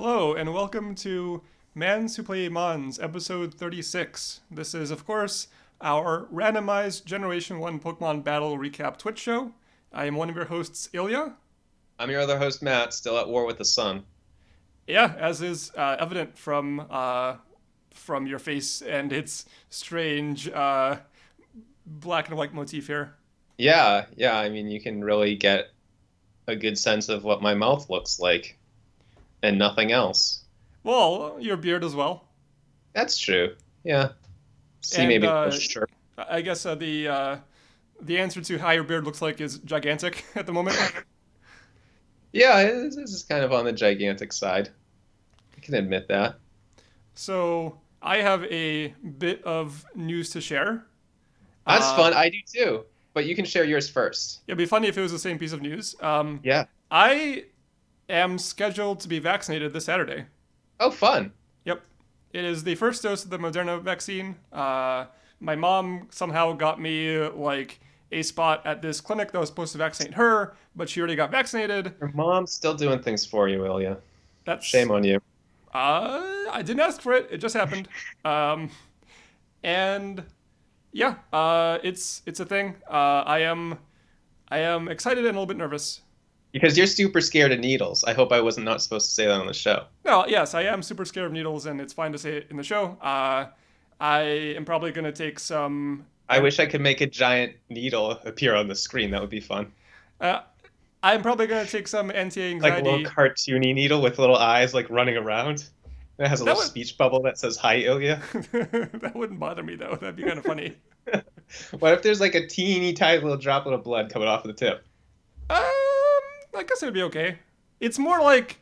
Hello, and welcome to Mans Who Play Mons, episode 36. This is, of course, our randomized Generation 1 Pokemon Battle Recap Twitch show. I am one of your hosts, Ilya. I'm your other host, Matt, still at war with the sun. Yeah, as is evident from your face and its strange black and white motif here. Yeah, I mean, you can really get a good sense of what my mouth looks like and nothing else. Well, your beard as well. That's true. Yeah. See, And maybe a little shirt. I guess the answer to how your beard looks like is gigantic at the moment. Yeah, this is kind of on the gigantic side. I can admit that. So I have a bit of news to share. That's Uh, fun. I do too. But you can share yours first. It'd be funny if it was the same piece of news. Yeah. I am scheduled to be vaccinated this Saturday. Oh, fun. Yep, it is the first dose of the Moderna vaccine. My mom somehow got me like a spot at this clinic that was supposed to vaccinate her, but she already got vaccinated. Your mom's still doing things for you, Ilya. That's Shame on you. I didn't ask for it; it just happened. And yeah, it's a thing. I am excited and a little bit nervous. Because you're super scared of needles. I hope I wasn't not supposed to say that on the show. No, yes, I am super scared of needles, and it's fine to say it in the show. I am probably gonna take some. I wish I could make a giant needle appear on the screen. That would be fun. Uh, I'm probably gonna take some Like a little anti-anxiety. cartoony needle with little eyes like running around. It has a That little would speech bubble that says "Hi, Ilya." that wouldn't bother me though. That'd be kind of funny. What if there's like a teeny tiny little droplet of blood coming off of the tip? Um, I guess it'd be okay. It's more like.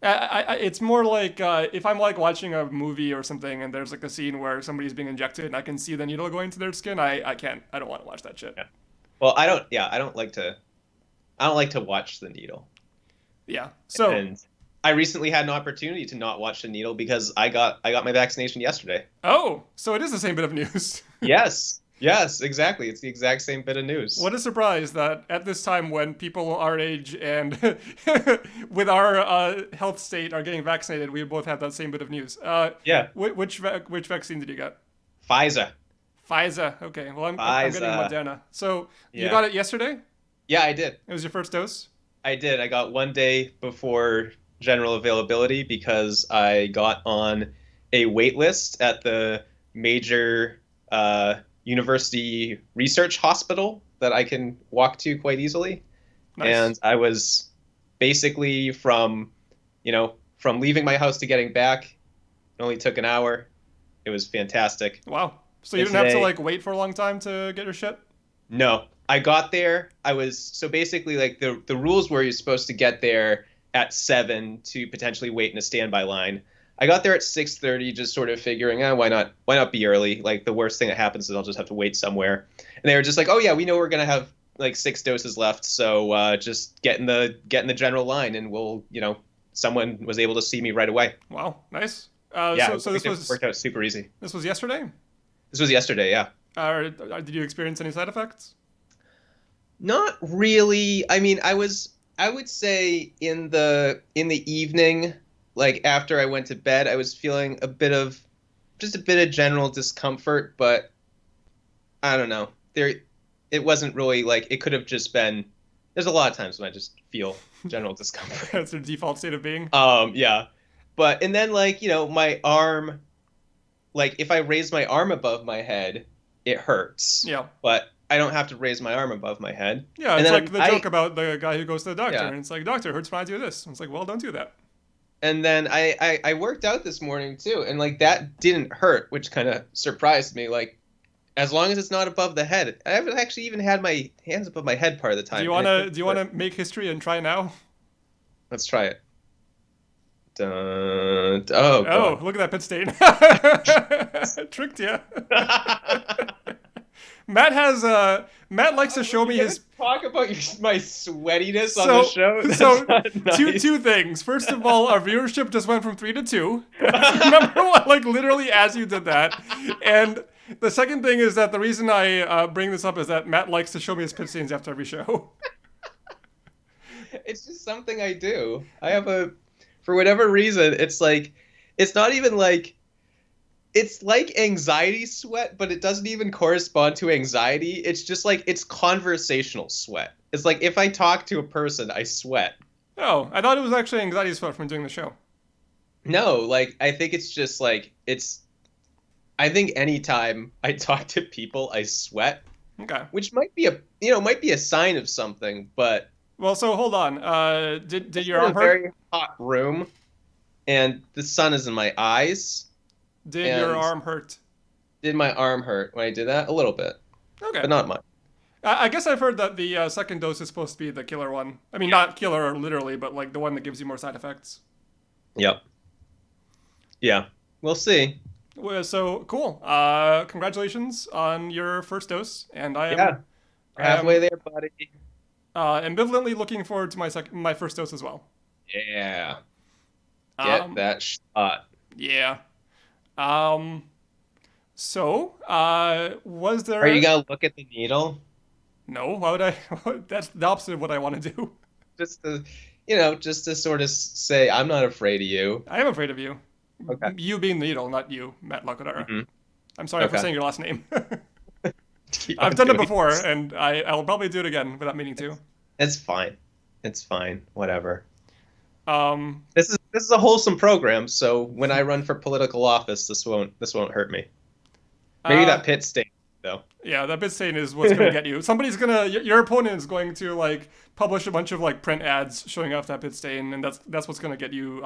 It's more like if I'm like watching a movie or something and there's like a scene where somebody's being injected and I can see the needle going to their skin. I can't. I don't want to watch that shit. Yeah. Well, I don't. Yeah, I don't like to. I don't like to watch the needle. Yeah. So And I recently had an opportunity to not watch the needle because I got my vaccination yesterday. so it is the same bit of news. Yes, exactly. It's the exact same bit of news. What a surprise that at this time when people our age and with our health state are getting vaccinated, we both have that same bit of news. Yeah, Which vaccine did you get? Pfizer. Pfizer. Okay. Well, I'm getting Pfizer. Moderna. So you Yeah. got it yesterday? Yeah, I did. It was your first dose? I did. I got one day before general availability because I got on a wait list at the major university research hospital that I can walk to quite easily. Nice. And I was basically from leaving my house to getting back, it only took an hour. It was fantastic. Wow. So you And didn't have to today, like wait for a long time to get your shit? no, I got there. I was so basically like the rules were you're supposed to get there at 7 to potentially wait in a standby line. I got there at 6:30, just sort of figuring, why not be early? Like the worst thing that happens is I'll just have to wait somewhere. And they were just like, oh yeah, we know we're gonna have like 6 doses left, so just get in the general line, and someone was able to see me right away. Wow. Nice. Yeah, So it worked out super easy. this was yesterday? This was yesterday, yeah. Did you experience any side effects? Not really. I mean, I would say in the evening, like after I went to bed, I was feeling just a bit of general discomfort, but I don't know. It wasn't really like it could have just been. There's a lot of times when I just feel general discomfort. That's their default state of being. Yeah. But and then like, my arm, like if I raise my arm above my head, it hurts. Yeah. But I don't have to raise my arm above my head. Yeah, And it's then like the I joke about the guy who goes to the doctor, yeah. and it's like, doctor, hurts when I do this. And it's like, well, don't do that. And then I worked out this morning too, and like that didn't hurt, which kind of surprised me. Like as long as it's not above the head, I haven't actually even had my hands above my head part of the Do time. you And wanna do you wanna make history and try now? let's try it. Dun, oh Oh, God. look at that pit stain. Tricked you. Matt likes to show me You're gonna his. talk about my sweatiness on the So show. so That's not two nice. two things. First of all, our viewership just went from 3 to 2. Remember what, like literally as you did that, and the second thing is that the reason I bring this up is that Matt likes to show me his pit stains after every show. It's just something I do. I have a For whatever reason, it's not even like it's like anxiety sweat, but it doesn't even correspond to anxiety. It's just like it's conversational sweat. It's like if I talk to a person, I sweat. Oh, I thought it was actually anxiety sweat from doing the show. No, like I think it's just like it's I think anytime I talk to people, I sweat, Okay. which might be might be a sign of something, but Well, so hold on. Did your in a arm hurt? very hot room and the sun is in my eyes Did your and arm hurt? did my arm hurt when I did that? A little bit, Okay. but not much. I guess I've heard that the second dose is supposed to be the killer one. I mean, Yeah. not killer literally, but like the one that gives you more side effects. Yep. Yeah. We'll see. Well, so cool. Congratulations on your first dose, and Yeah. We're I halfway am there, buddy. ambivalently looking forward to my first dose as well. Yeah. Get Um, that shot. yeah. Um, so was Are you there? gonna look at the needle? No. Why would I? That's the opposite of what I want to do. Just to, just to sort of say, I'm not afraid of you. I am afraid of you. Okay. You being the needle, not you, Matt Lakadara. Hmm. I'm sorry for Okay. saying your last name. Keep I've on done it doing before, this. and I'll probably do it again without meaning to. It's fine. It's fine. Whatever. Um, This is a wholesome program, so when I run for political office, this won't hurt me. Maybe uh, that pit stain, though. yeah, that bit stain is what's gonna get you. Somebody's gonna, your opponent is going to like publish a bunch of like print ads showing off that pit stain, and that's what's gonna get you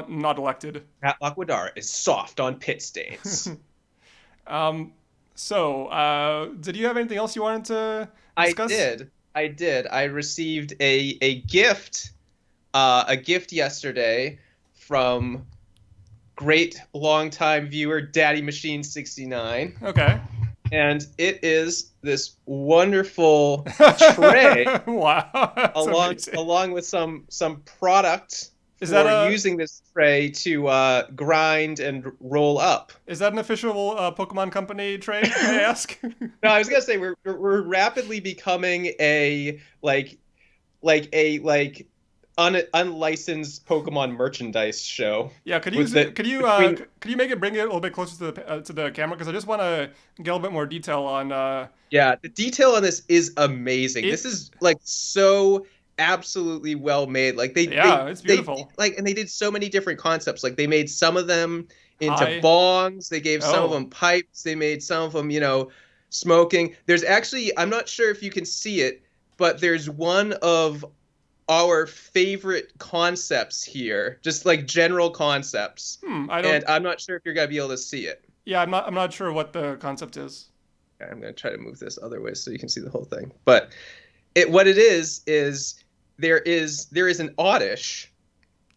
not elected. Pat Laquadara is soft on pit stains. Um, so did you have anything else you wanted to I discuss? did. I did. I received a gift yesterday from great longtime viewer Daddy Machine 69, Okay. and it is this wonderful tray Wow, that's along amazing. along with some product Is that for a using this tray to grind and roll up. is that an official Pokemon Company trade? May I ask? No, I was gonna say we're rapidly becoming a unlicensed Pokemon merchandise show. Yeah, could you With the between could you make it bring it a little bit closer to the camera because I just want to get a little bit more detail on Yeah, the detail on this is amazing. it. This is like so absolutely well made. Like Yeah, it's beautiful. and they did so many different concepts. Like they made some of them into Hi. bongs, they gave some of Oh, them pipes, they made some of them, smoking. There's actually, I'm not sure if you can see it, but there's one of our favorite concepts here, just like general concepts. I And don't. I'm not sure if you're gonna be able to see it. Yeah, I'm not sure what the concept is. Okay, I'm gonna try to move this other way so you can see the whole thing. But what it is there is an oddish,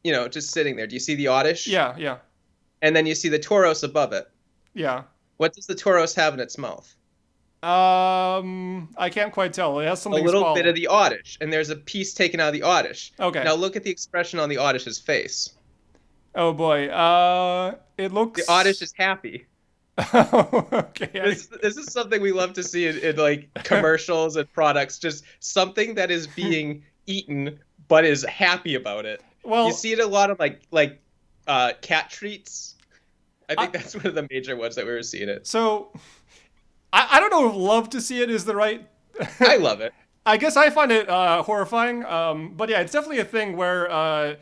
just sitting there. Do you see the oddish? Yeah, yeah, And then you see the Tauros above it. yeah. What does the Tauros have in its mouth? I can't quite tell. It has A something little bit small. of the oddish, and there's a piece taken out of the oddish. Okay. Now look at the expression on the oddish's face. Oh boy. It The looks. oddish is happy. Okay. This is something we love to see in like commercials and products. Just something that is being eaten but is happy about it. You Well, see it a lot of cat treats. I I, think that's one of the major ones that we were seeing it. so I don't know if love to see it is the right. I love it. I guess I find it horrifying. But yeah, it's definitely a thing where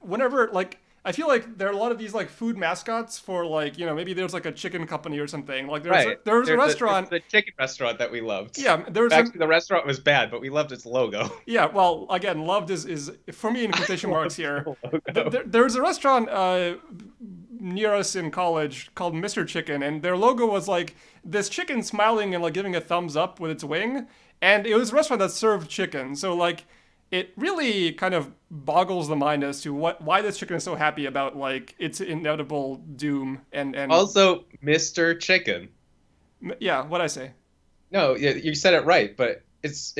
whenever like I feel like there are a lot of these like food mascots for like maybe there's like a chicken company or something. Like Right. there was a There's restaurant. the chicken restaurant that we loved. Yeah, there was a Actually, the restaurant was bad, but we loved its logo. yeah. Well, again, loved is for me in quotation marks here. The logo. There was a restaurant near us in college called Mr. Chicken, and their logo was like this chicken smiling and like giving a thumbs up with its wing, and it was a restaurant that served chicken. So like, it really kind of boggles the mind as to why this chicken is so happy about like its inevitable doom and Also, Mr. Chicken. yeah, what I say. No, you said it right, but it's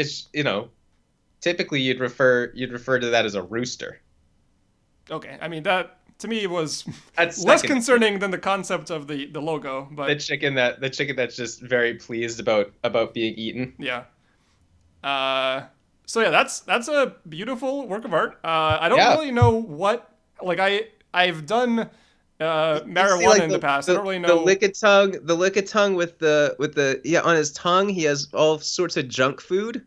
typically you'd refer to that as a rooster. Okay, I mean that to me was That's less second. concerning than the concept of the logo, The but chicken that's just very pleased about being eaten. yeah. Uh, So yeah, that's a beautiful work of art. I don't Yeah. really know what like I've done You see marijuana like in the past. I don't really the know. lickitung, the lickitung with the yeah on his tongue. He has all sorts of junk food.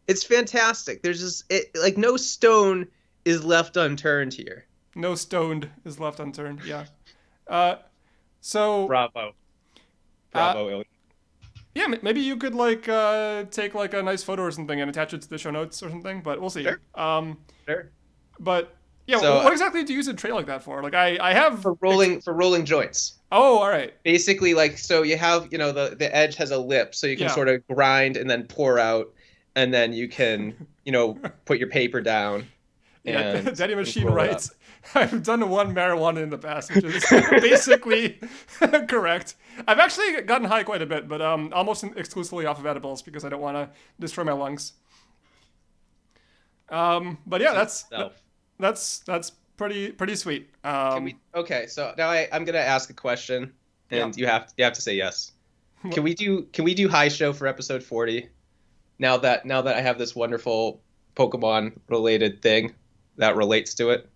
It's fantastic. There's just like no stone is left unturned here. No stoned is left unturned. Yeah. Uh, so Bravo, uh, bravo, Ilya. yeah, maybe you could take like a nice photo or something and attach it to the show notes or something. But we'll see. Sure, sure. But yeah, So what exactly do you use a tray like that for? Like I have for rolling joints. Oh, all right. Basically, like so you have the edge has a lip, so you can Yeah. sort of grind and then pour out, and then you can put your paper down Yeah, and Daddy Machine roll it up. writes, I've done one marijuana in the past, which is basically correct. I've actually gotten high quite a bit, but almost exclusively off of edibles because I don't want to destroy my lungs. But yeah, Self. that's pretty sweet. Can we? Okay, so now I'm gonna ask a question, Yeah. and you have to say yes. Can we do high show for episode 40? Now that I have this wonderful Pokemon related thing that relates to it.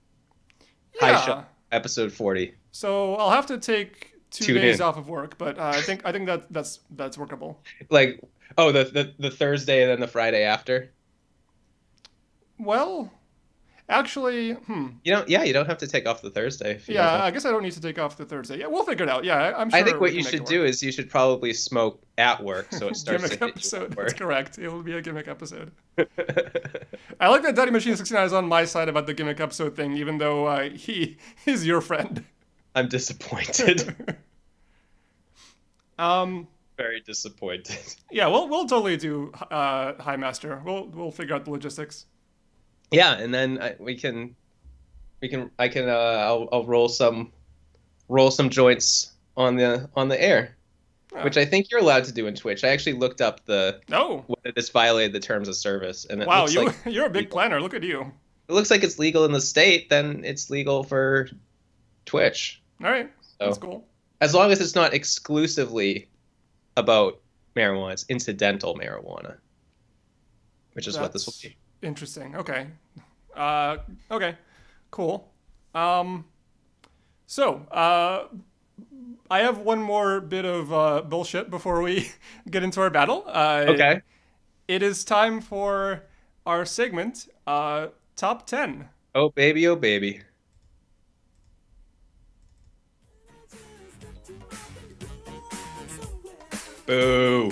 High Yeah. show episode 40. So I'll have to take two Tune days in. off of work, but I think that's workable. Like the Thursday and then the Friday after. Well, actually, You don't have to take off the Thursday if you don't yeah, want. I guess I don't need to take off the Thursday. Yeah, we'll figure it out. Yeah, I'm sure. I think we what can you make should it do work. is you should probably smoke at work so it starts to Gimmick hit you episode. at That's work. correct. It will be a gimmick episode. I like that Daddy Machine 69 is on my side about the gimmick episode thing, even though he is your friend. I'm disappointed. Um, Very disappointed. yeah, we'll totally do High Master. We'll figure out the logistics. Yeah, and then I'll roll some joints on the air, Ah. which I think you're allowed to do in Twitch. I actually looked up No. whether this violated the terms of service, and it Wow, looks like you're a big planner. Look at you. it looks like it's legal in the state. Then it's legal for Twitch. All right, So that's cool. as long as it's not exclusively about marijuana, it's incidental marijuana, which is what this will That's be. interesting. Okay. Okay. Cool. So, I have one more bit of bullshit before we get into our battle. Okay. It is time for our segment, Top 10. Oh baby, oh baby. Boo.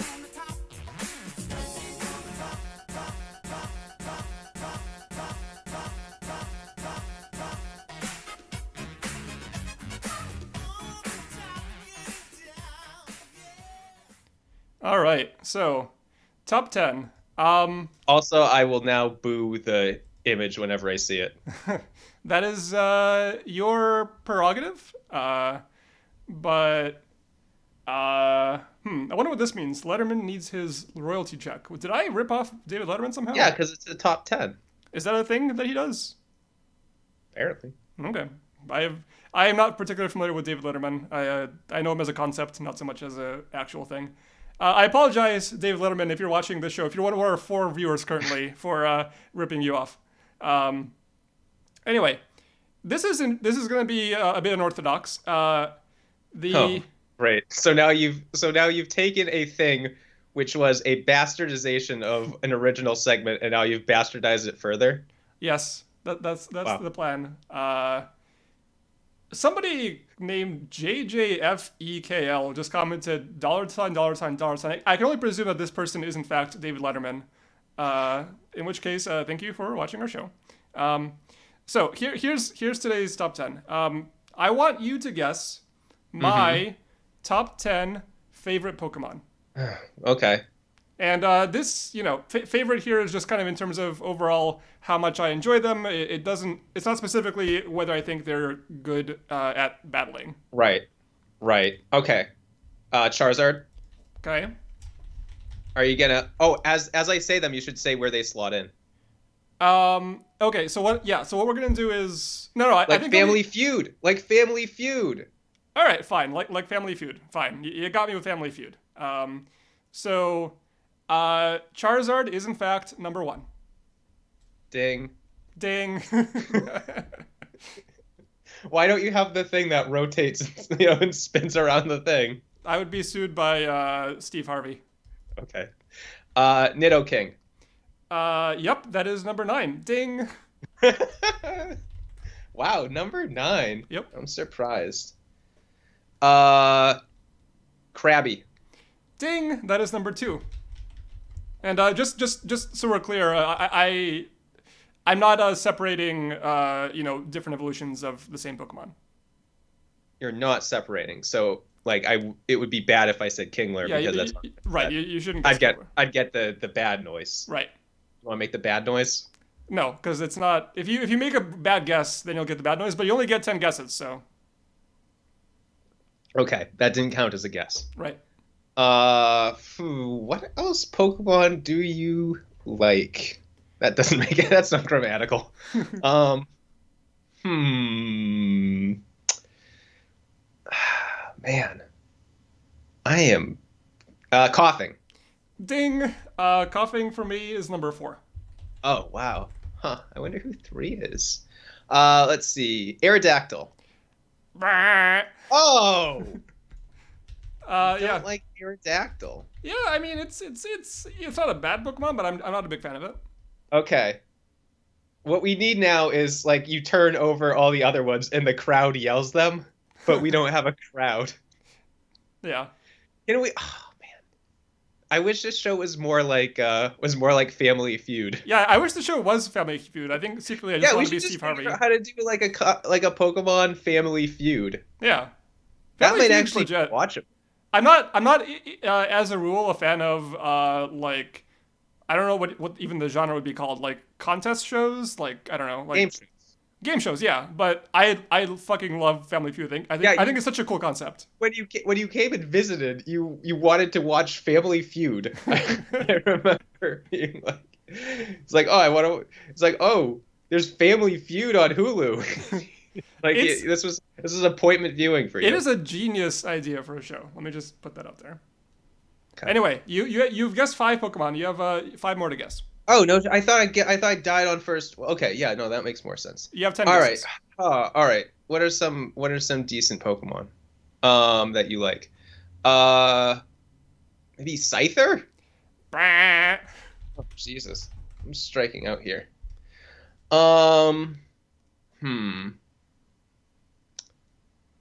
All right. So, Top 10. Also, I will now boo the image whenever I see it. That is your prerogative. But I wonder what this means. Letterman needs his royalty check. Did I rip off David Letterman somehow? Yeah, because it's the top 10, Is that a thing that he does? apparently. Okay. I am not particularly familiar with David Letterman. I know him as a concept, not so much as an actual thing. I apologize, David Letterman, if you're watching this show. If you're one of our 4 viewers currently, for ripping you off. Anyway, this is going to be a bit unorthodox. Oh, great. So now you've taken a thing which was a bastardization of an original segment, and now you've bastardized it further. Yes, that's Wow. the plan. Somebody named JJFEKL just commented $$. I can only presume that this person is in fact David Letterman. In which case, thank you for watching our show. So here's today's top 10. I want you to guess my top 10 favorite Pokemon. Okay. And this, favorite here is just kind of in terms of overall how much I enjoy them. It's not specifically whether I think they're good at battling. Right. Okay. Charizard. Okay. Are you gonna? Oh, as I say them, you should say where they slot in. Okay. So what? Yeah. So what we're gonna do is no. I Like think Family Feud. Like Family Feud. All right. Fine. Like Family Feud. Fine. You got me with Family Feud. So Charizard is in fact number 1. Ding. Ding. Why don't you have the thing that rotates, and spins around the thing? I would be sued by Steve Harvey. Okay. Nidoking. Yep, that is number 9. Ding. Wow, number 9. Yep. I'm surprised. Crabby. Ding. That is number 2. And just so we're clear, I'm not separating different evolutions of the same Pokemon. You're not separating, so like it would be bad if I said Kingler, Yeah, because that's right. You shouldn't. I'd get the bad noise. Right. You want to make the bad noise? No, because it's not. If you make a bad guess, then you'll get the bad noise. But you only get 10 guesses, so. Okay, that didn't count as a guess. Right. What else Pokemon do you like? That doesn't make it. That's not grammatical. Man, I am coughing. Ding. Coughing for me is number 4. Oh wow. Huh. I wonder who 3 is. Let's see. Aerodactyl. Oh. I don't like Aerodactyl. Yeah, I mean it's not a bad Pokemon, but I'm not a big fan of it. Okay. What we need now is like you turn over all the other ones and the crowd yells them, but we don't have a crowd. Yeah. Can we? Oh man, I wish this show was more like Family Feud. Yeah, I wish the show was Family Feud. I think secretly I just want to be Steve Harvey. Yeah, we should just figure out how to do like a Pokemon Family Feud. Yeah. That might actually watch it. I'm not as a rule a fan of like I don't know what even the genre would be called, like contest shows, like I don't know, like game shows, yeah. But I fucking love Family Feud. I think it's such a cool concept. When you came and visited, you wanted to watch Family Feud. I remember being like, it's like oh there's Family Feud on Hulu. Like this is appointment viewing for you. It is a genius idea for a show. Let me just put that out there. Okay. Anyway, you've guessed 5 Pokemon. You have 5 more to guess. Oh no! I thought I died on first. Okay, yeah, no, that makes more sense. You have 10 all guesses. Right. All right. What are some decent Pokemon that you like? Maybe Scyther? Oh, Jesus. I'm striking out here.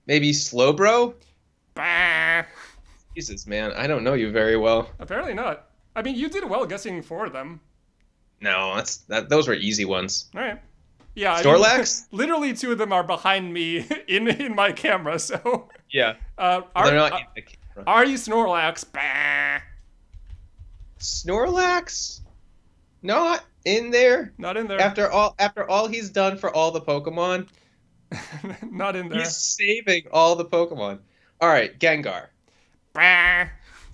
Maybe Slowbro? Jesus, man, I don't know you very well. Apparently not. I mean, you did well guessing 4 of them. No, those were easy ones. All right. Yeah. Snorlax? Literally 2 of them are behind me in my camera, so. Yeah. They're not in the camera. Are you Snorlax? Snorlax? Not in there. Not in there. After all he's done for all the Pokemon. Not in there. He's saving all the Pokemon. All right, Gengar.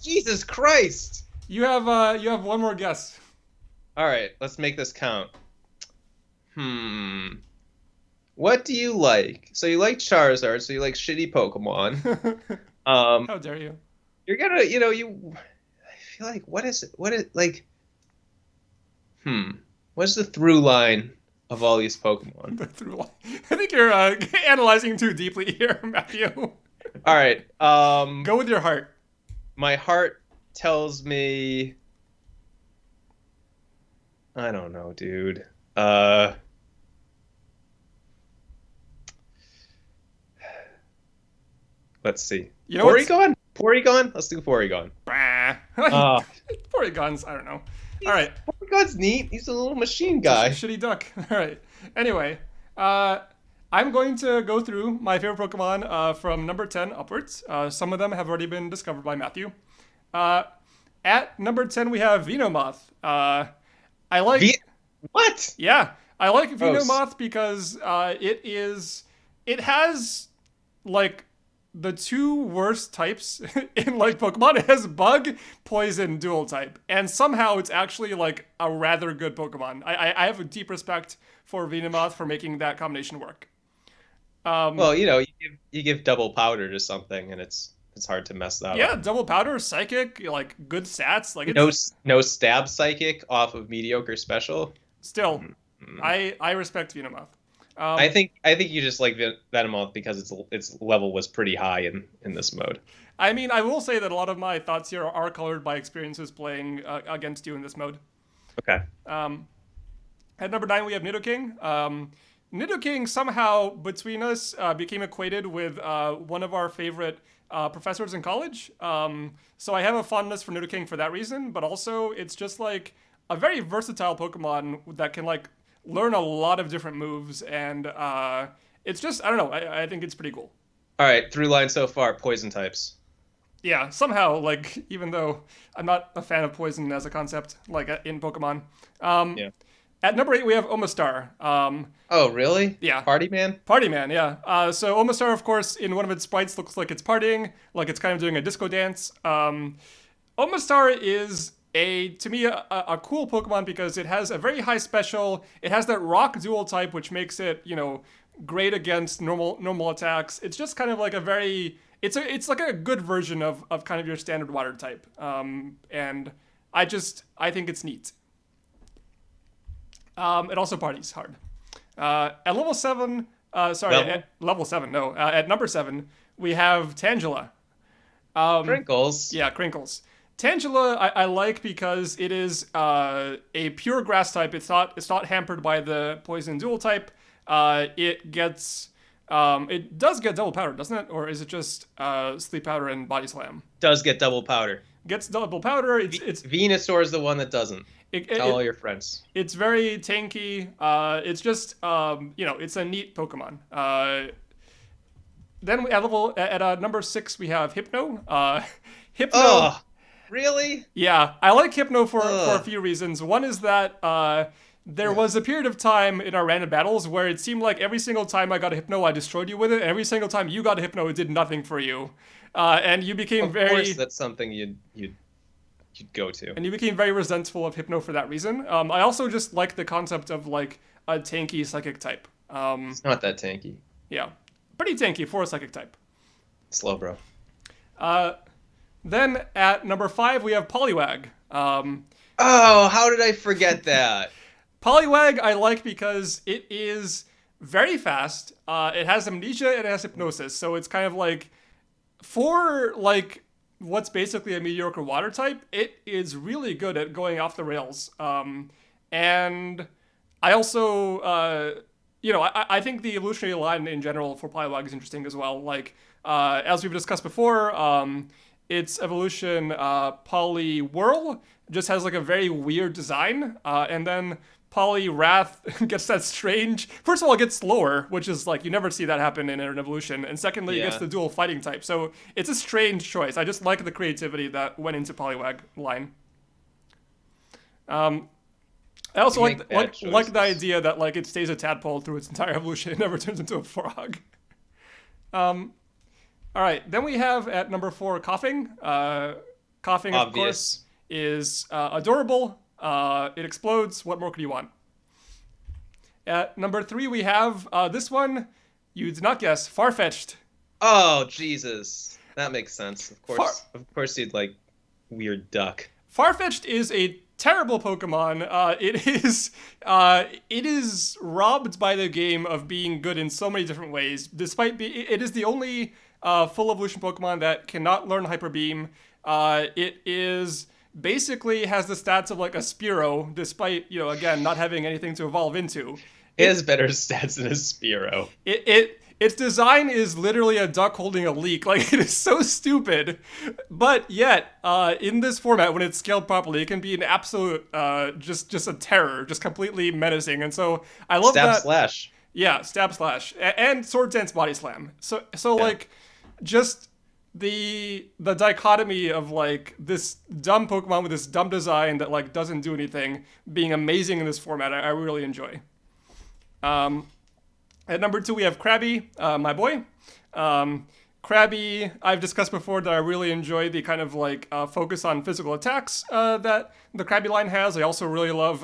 Jesus Christ! You have 1 more guess. All right, let's make this count. What do you like? So you like Charizard, so you like shitty Pokemon. How dare you? You're gonna, I feel like what is like what's the through line of all these Pokemon? The through line. I think you're analyzing too deeply here, Matthew. All right. Go with your heart. My heart tells me I don't know, dude. Let's see. Porygon? Porygon? Let's do Porygon. Porygon's, I don't know. All right. Porygon's neat. He's a little machine guy. Shitty duck. All right. Anyway, I'm going to go through my favorite Pokemon from number 10 upwards. Some of them have already been discovered by Matthew. At number 10, we have Vinomoth. I like... What? Yeah. I like Vinomoth because it has, like, the 2 worst types in, like, Pokemon. It has Bug, Poison, Dual type. And somehow it's actually, like, a rather good Pokemon. I have a deep respect for Vinomoth for making that combination work. Well, you give double powder to something, and it's hard to mess that up. Yeah, double powder, psychic, like good stats. Like no stab psychic off of mediocre special. Still, I respect Vinomoth. I think you just like Venomoth because its level was pretty high in this mode. I mean, I will say that a lot of my thoughts here are colored by experiences playing against you in this mode. Okay. At number 9, we have Nidoking. Nidoking somehow, between us, became equated with one of our favorite professors in college. So I have a fondness for Nidoking for that reason, but also it's just like a very versatile Pokemon that can like learn a lot of different moves, and it's just, I don't know, I think it's pretty cool. All right. Through line so far. Poison types. Yeah, somehow, like, even though I'm not a fan of poison as a concept, like in Pokemon. Yeah. At number 8, we have Omastar. Oh, really? Yeah. Party man? Party Man, yeah. So Omastar, of course, in one of its sprites looks like it's partying, like it's kind of doing a disco dance. Omastar is to me, a cool Pokemon because it has a very high special. It has that rock dual type, which makes it, great against normal attacks. It's just kind of like a very, it's like a good version of kind of your standard water type. And I think it's neat. It also parties hard. At level 7, at level 7, no. At number 7, we have Tangela. Crinkles. Yeah, Crinkles. Tangela, I like because it is a pure grass type. It's not hampered by the poison dual type. It does get double powder, doesn't it? Or is it just sleep powder and body slam? Does get double powder. Gets double powder. It's Venusaur is the one that doesn't. Tell all your friends. It's very tanky. It's just it's a neat Pokemon. Then at number 6 we have Hypno. Hypno. Oh, really? Yeah, I like Hypno for a few reasons. One is that there was a period of time in our random battles where it seemed like every single time I got a Hypno, I destroyed you with it, and every single time you got a Hypno, it did nothing for you. And you became Of course, that's something you'd go to. And you became very resentful of Hypno for that reason. I also just like the concept of like a tanky psychic type. It's not that tanky. Yeah, pretty tanky for a psychic type. Slow, bro. Then at number 5 we have Poliwag. How did I forget that? Poliwag I like because it is very fast. It has amnesia and it has hypnosis, so it's kind of like for like what's basically a mediocre water type, it is really good at going off the rails. And I also, I think the evolutionary line in general for Poliwag is interesting as well. Like, as we've discussed before, its evolution, Poliwhirl, just has like a very weird design. And then Poliwrath gets that strange. First of all, it gets slower, which is like you never see that happen in an evolution. And secondly, it gets the dual fighting type. So it's a strange choice. I just like the creativity that went into Poliwag line. I also like the idea that like it stays a tadpole through its entire evolution. It never turns into a frog. All right, then we have at number 4 Coughing. Coughing, of course, is adorable. It explodes. What more could you want? At number 3, we have this one. You did not guess. Farfetch'd. Oh, Jesus. That makes sense. Of course you'd like weird duck. Farfetch'd is a terrible Pokemon. It is robbed by the game of being good in so many different ways. Despite it is the only full evolution Pokemon that cannot learn Hyper Beam. It is basically has the stats of like a Spearow, despite, again, not having anything to evolve into. It has better stats than a Spearow. Its design is literally a duck holding a leek. Like, it is so stupid. But yet, in this format, when it's scaled properly, it can be an absolute, just a terror, just completely menacing. And so I love that. Stab Slash. Yeah, Stab Slash. And Sword Dance Body Slam. So like, just the dichotomy of like this dumb Pokemon with this dumb design that like doesn't do anything being amazing in this format, I really enjoy. At number 2 we have Crabby, my boy. Crabby, I've discussed before that I really enjoy the kind of like focus on physical attacks that the Crabby line has. I also really love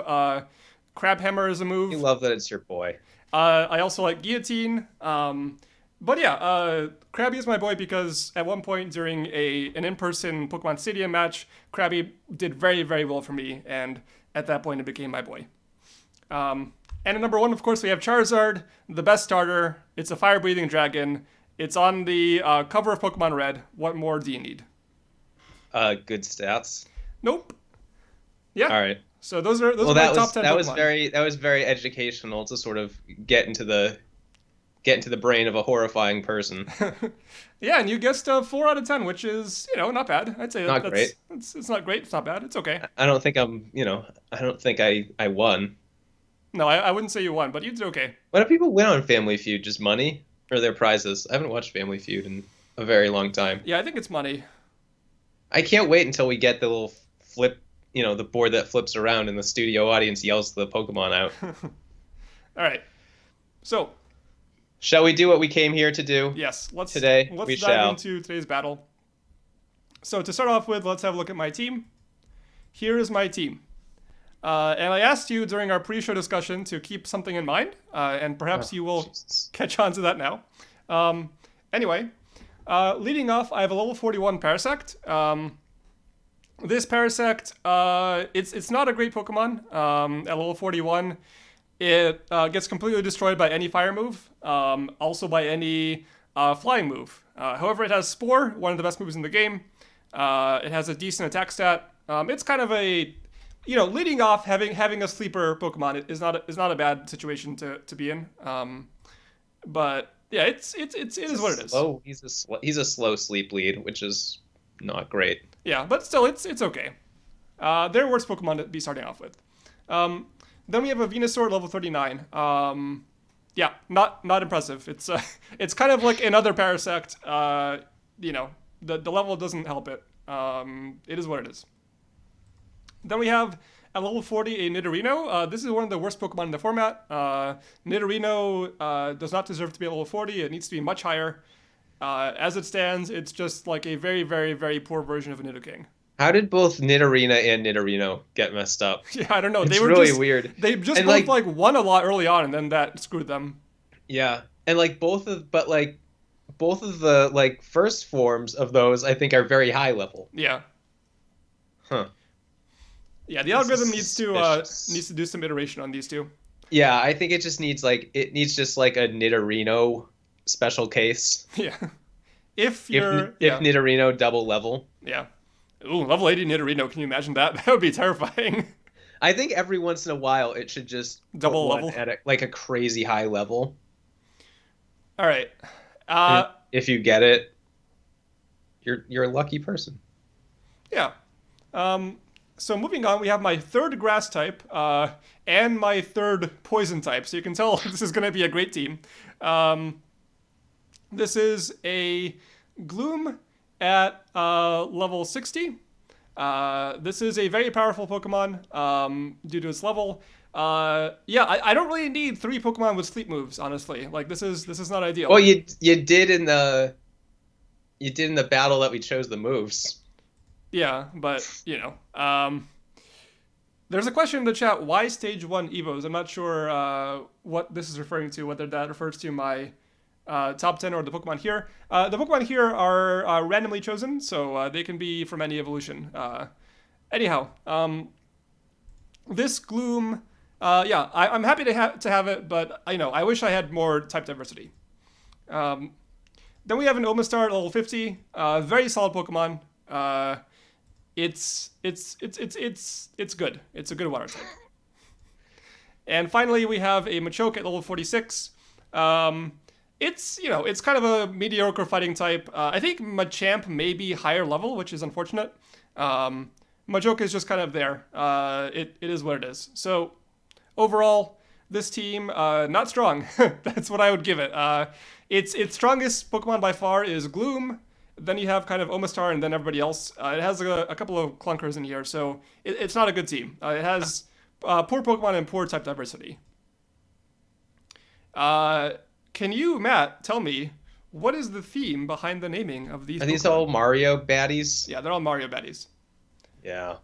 Crab Hammer as a move. You love that it's your boy. I also like Guillotine. But yeah, Crabby is my boy because at one point during an in-person Pokemon Stadium match, Crabby did very, very well for me, and at that point it became my boy. And at number 1, of course, we have Charizard, the best starter. It's a fire-breathing dragon. It's on the cover of Pokemon Red. What more do you need? Good stats. Nope. Yeah. All right. So those are my top 10 Pokemon. That was very educational to sort of get into the brain of a horrifying person. Yeah, and you guessed 4 out of 10, which is, not bad. I'd say not great. It's not great. It's not bad. It's okay. I don't think I won. No, I wouldn't say you won, but you did okay. What do people win on Family Feud? Just money or their prizes? I haven't watched Family Feud in a very long time. Yeah, I think it's money. I can't wait until we get the little flip, the board that flips around and the studio audience yells the Pokemon out. All right. So, shall we do what we came here to do? Yes. Let's dive into today's battle. So to start off with, let's have a look at my team. Here is my team. And I asked you during our pre-show discussion to keep something in mind, and perhaps you will catch on to that now. Anyway, leading off, I have a level 41 Parasect. This Parasect, it's not a great Pokemon. At level 41, it gets completely destroyed by any fire move, also by any flying move. However, it has Spore, one of the best moves in the game. It has a decent attack stat. It's kind of a, leading off, having a sleeper Pokemon is not a bad situation to be in. But yeah, it is what it is. He's a slow sleep lead, which is not great. Yeah, but still, it's okay. There are worse Pokemon to be starting off with. Then we have a Venusaur level 39. Yeah, not impressive. It's kind of like another Parasect. The level doesn't help it. It is what it is. Then we have at level 40 a Nidorino. This is one of the worst Pokemon in the format. Nidorino does not deserve to be at level 40. It needs to be much higher. As it stands, it's just like a very, very, very poor version of a Nidoking. How did both Nidorina and Nidorino get messed up? Yeah, I don't know. It's really weird. They just both won a lot early on, and then that screwed them. Yeah, and both of the first forms of those I think are very high level. Yeah. Huh. Yeah, the algorithm needs to do some iteration on these two. Yeah, I think it just needs a Nidorino special case. Yeah. If Nidorino double level. Yeah. Ooh, level 80 Nidorino. Can you imagine that? That would be terrifying. I think every once in a while it should just double level at a crazy high level. All right. If you get it, you're a lucky person. Yeah. So moving on, we have my third grass type and my third poison type. So you can tell this is going to be a great team. This is a Gloom at level 60. This is a very powerful Pokemon due to its level. I don't really need 3 Pokemon with sleep moves, honestly. Like this is not ideal. Well, you did in the battle that we chose the moves. Yeah, but there's a question in the chat. Why stage 1 Evos? I'm not sure what this is referring to. Whether that refers to my top 10 or the Pokemon here. The Pokemon here are randomly chosen, so they can be from any evolution. Anyhow, this Gloom, I'm happy to have it, but I wish I had more type diversity. Then we have an Omastar at level 50. Very solid Pokemon. It's good. It's a good water type. And finally, we have a Machoke at level 46. It's kind of a mediocre fighting type. I think Machamp may be higher level, which is unfortunate. Machoke is just kind of there. It is what it is. So overall, this team, not strong. That's what I would give it. Its strongest Pokemon by far is Gloom. Then you have kind of Omastar and then everybody else. It has a couple of clunkers in here, so it's not a good team. It has poor Pokemon and poor type diversity. Can you, Matt, tell me, what is the theme behind the naming of these Pokemon? Are these all Mario baddies? Yeah, they're all Mario baddies. Yeah.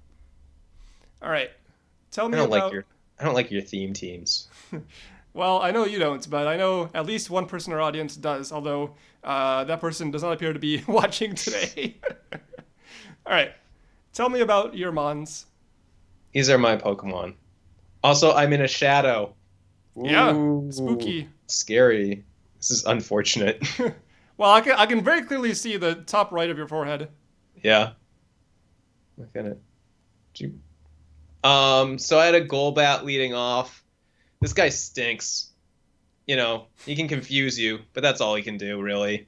All right. Tell me I don't like your theme teams. Well, I know you don't, but I know at least one person in our audience does, although that person does not appear to be watching today. All right. Tell me about your Mons. These are my Pokemon. Also, I'm in a shadow. Yeah, Ooh, spooky. scary. This is unfortunate. Well, I can very clearly see the top right of your forehead. Yeah. Look at it. So I had a Golbat leading off. This guy stinks. You know, he can confuse you, but that's all he can do, really.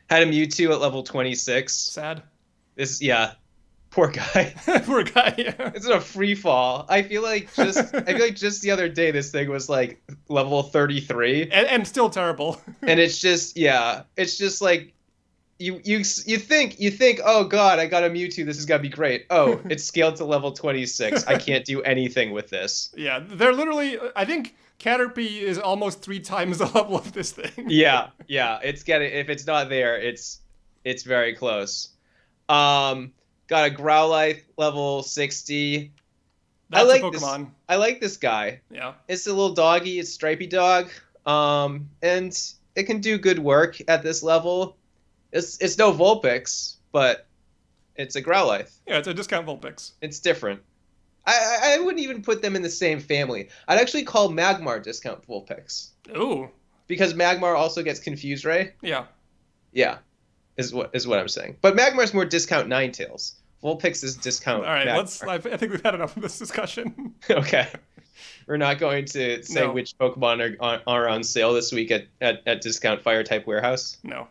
Had a Mewtwo at level 26. Sad. Yeah, poor guy. Poor guy. Yeah. It's a free fall. I feel like just the other day this thing was like level 33. And still terrible. And it's just like you think, oh god, I got a Mewtwo, this is gonna be great. Oh, it's scaled to level 26. I can't do anything with this. Yeah, they're literally. I think Caterpie is almost 3 times the level of this thing. Yeah, it's getting, if it's not there, it's very close. Got a Growlithe level 60. That's a Pokemon. I like this guy. Yeah. It's a little doggy, it's stripy dog. And it can do good work at this level. It's no Vulpix, but it's a Growlithe. Yeah, it's a discount Vulpix. It's different. I wouldn't even put them in the same family. I'd actually call Magmar discount Vulpix. Ooh. Because Magmar also gets Confuse Ray. Yeah. Yeah, is what I'm saying. But Magmar's more discount Ninetales. Vulpix is discount. All right, Magmar. I think we've had enough of this discussion. Okay. We're not going to say which Pokemon are on sale this week at discount Fire type warehouse. No.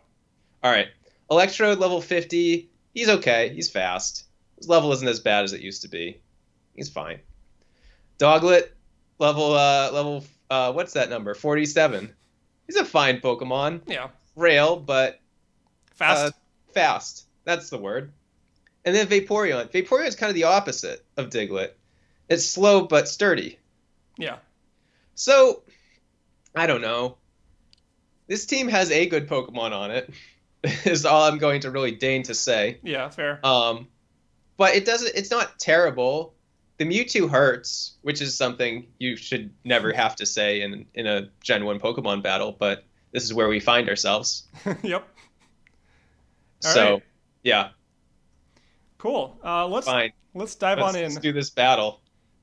All right. Electrode level 50. He's okay. He's fast. His level isn't as bad as it used to be. He's fine. Doglet level what's that number? 47. He's a fine Pokemon. Yeah. Rail, but Fast. Fast. That's the word. And then Vaporeon. Vaporeon is kind of the opposite of Diglett. It's slow but sturdy. Yeah. So, I don't know. This team has a good Pokemon on it. Is all I'm going to really deign to say. Yeah, fair. But it's not terrible. The Mewtwo hurts, which is something you should never have to say in a Gen 1 Pokemon battle, but this is where we find ourselves. Yep. So, right. Yeah. Cool. Fine. Let's dive on in. Let's do this battle.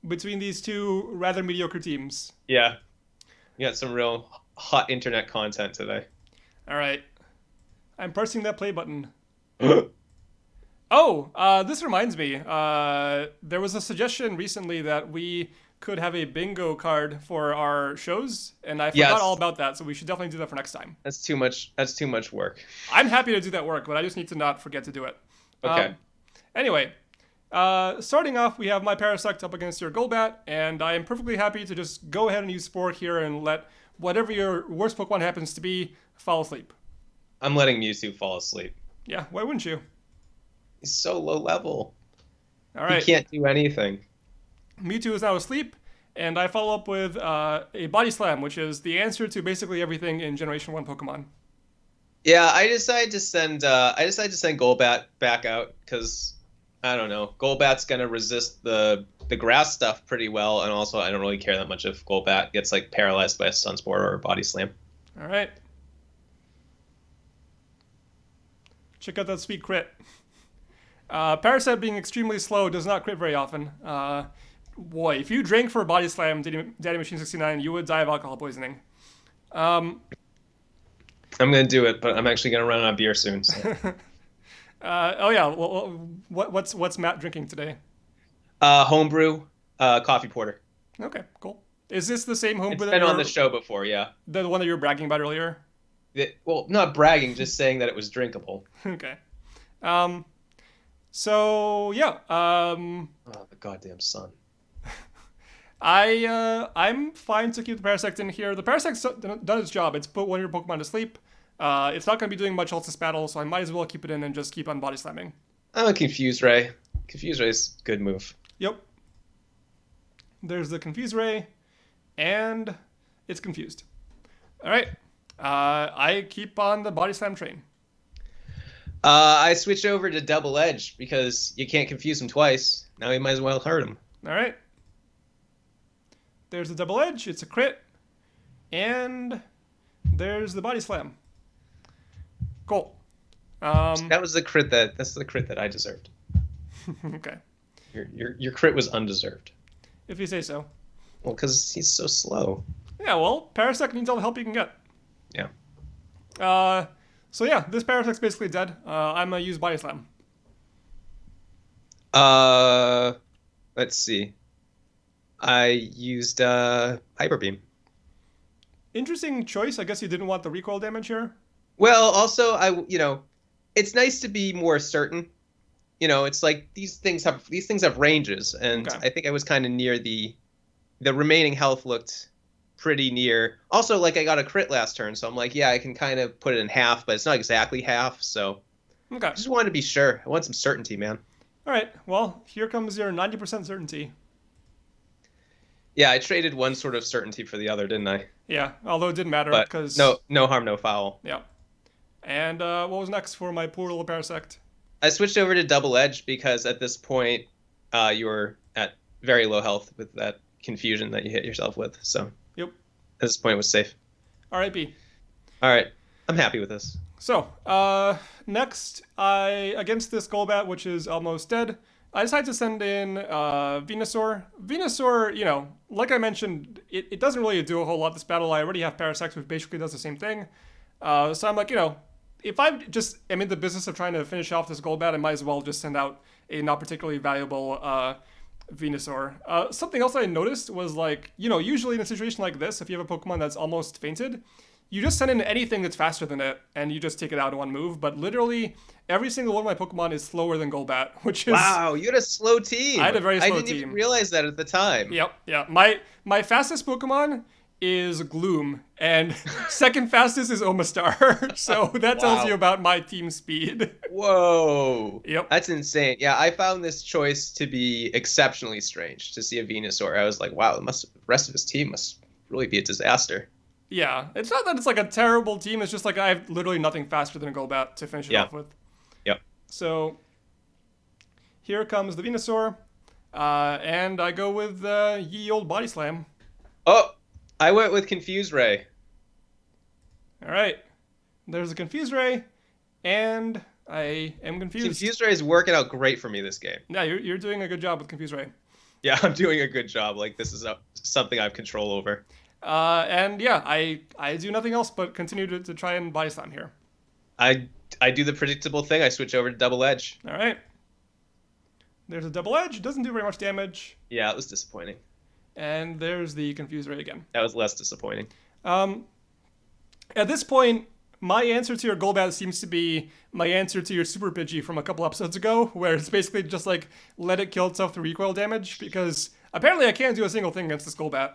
Between these two rather mediocre teams. Yeah. We got some real hot internet content today. All right. I'm pressing that play button. Oh, this reminds me. There was a suggestion recently that we could have a bingo card for our shows, and I forgot all about that, so we should definitely do that for next time. That's too much work. I'm happy to do that work, but I just need to not forget to do it. Okay. Anyway, starting off, we have my Parasect up against your Golbat, and I am perfectly happy to just go ahead and use Spore here and let whatever your worst Pokemon happens to be fall asleep. I'm letting Mewtwo fall asleep. Yeah, why wouldn't you? He's so low level. All right. He can't do anything. Mewtwo is now asleep, and I follow up with a Body Slam, which is the answer to basically everything in Generation 1 Pokemon. Yeah, I decided to send Golbat back out because I don't know. Golbat's gonna resist the grass stuff pretty well, and also I don't really care that much if Golbat gets like paralyzed by a Sunspore or a Body Slam. All right. Check out that sweet crit. Parasect being extremely slow does not crit very often. Boy, if you drank for a Body Slam, Daddy Machine 69, you would die of alcohol poisoning. I'm gonna do it, but I'm actually gonna run out of beer soon. So. Oh yeah, well, what's Matt drinking today? Homebrew, coffee porter. Okay, cool. Is this the same homebrew? It's been on the show before, yeah. The one that you were bragging about earlier? Well, not bragging, just saying that it was drinkable. Okay. So yeah. Oh, the goddamn sun. I'm fine to keep the Parasect in here. The Parasect's done its job. It's put one of your Pokemon to sleep. It's not going to be doing much else this battle, so I might as well keep it in and just keep on Body Slamming. I'm a Confuse Ray. Confuse Ray's a good move. Yep. There's the Confuse Ray, and it's confused. All right. I keep on the Body Slam train. I switch over to Double Edge because you can't confuse him twice. Now you might as well hurt him. All right. There's the Double Edge. It's a crit. And there's the Body Slam. Cool. That's the crit that I deserved. Okay. Your crit was undeserved. If you say so. Well, because he's so slow. Yeah, well, Parasect needs all the help you can get. Yeah. So yeah, this Parasect's basically dead. I'm gonna use Body Slam. Let's see. I used Hyper Beam. Interesting choice. I guess you didn't want the recoil damage here. Well, also it's nice to be more certain. It's like these things have ranges, and Okay. I think I was kind of near the remaining health looked pretty near. Also, like I got a crit last turn, so I'm like, yeah, I can kind of put it in half, but it's not exactly half. So Okay. I just wanted to be sure. I want some certainty, man. All right. Well, here comes your 90% certainty. Yeah, I traded one sort of certainty for the other, didn't I? Yeah, although it didn't matter But because no harm, no foul. yeah. And what was next for my poor little Parasect? I switched over to Double Edge because at this point, you were at very low health with that confusion that you hit yourself with. So Yep. at this point, it was safe. R.I.P. All right, I'm happy with this. So, next, against this Golbat, which is almost dead, I decided to send in Venusaur. Venusaur, like I mentioned, it doesn't really do a whole lot this battle. I already have Parasect, which basically does the same thing. So I'm like, if I just am in the business of trying to finish off this Golbat, I might as well just send out a not particularly valuable Venusaur. Something else I noticed was like, usually in a situation like this, if you have a Pokemon that's almost fainted, you just send in anything that's faster than it, and you just take it out in one move. But literally, every single one of my Pokemon is slower than Golbat, which is... Wow, you had a slow team. I had a very slow team. I didn't even realize that at the time. Yep, yeah. My fastest Pokemon is Gloom, and second fastest is Omastar. So that tells you about my team speed. Whoa. Yep. That's insane. Yeah, I found this choice to be exceptionally strange to see a Venusaur. I was like, wow, the rest of his team must really be a disaster. Yeah, it's not that it's like a terrible team. It's just like I have literally nothing faster than a Golbat to finish it off with. Yep. So here comes the Venusaur, and I go with ye old Body Slam. Oh, I went with Confuse Ray. All right, there's a Confuse Ray, and I am confused. Confuse Ray is working out great for me this game. Yeah, you're doing a good job with Confuse Ray. Yeah, I'm doing a good job. Like this is something I have control over. And yeah, I do nothing else but continue to try and Body Slam here. I do the predictable thing. I switch over to Double Edge. All right. There's a Double Edge. It doesn't do very much damage. Yeah, it was disappointing. And there's the Confuse Ray again. That was less disappointing. At this point, my answer to your Golbat seems to be my answer to your Super Pidgey from a couple episodes ago, where it's basically just like let it kill itself through recoil damage, because apparently I can't do a single thing against this Golbat.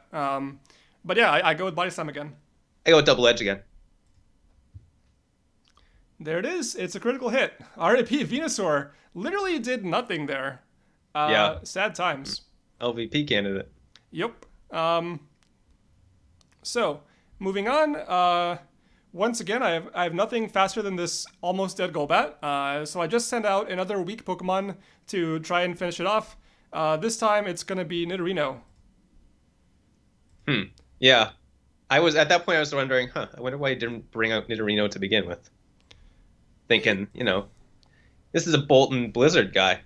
But yeah, I go with Body Slam again. I go with Double Edge again. There it is. It's a critical hit. R.I.P. Venusaur literally did nothing there. Yeah. Sad times. LVP candidate. Yep. So, moving on. Once again, I have nothing faster than this almost dead Golbat. So I just sent out another weak Pokemon to try and finish it off. This time it's going to be Nidorino. Yeah. I was at that point I was wondering, I wonder why he didn't bring out Nidorino to begin with. Thinking, this is a Bolton Blizzard guy.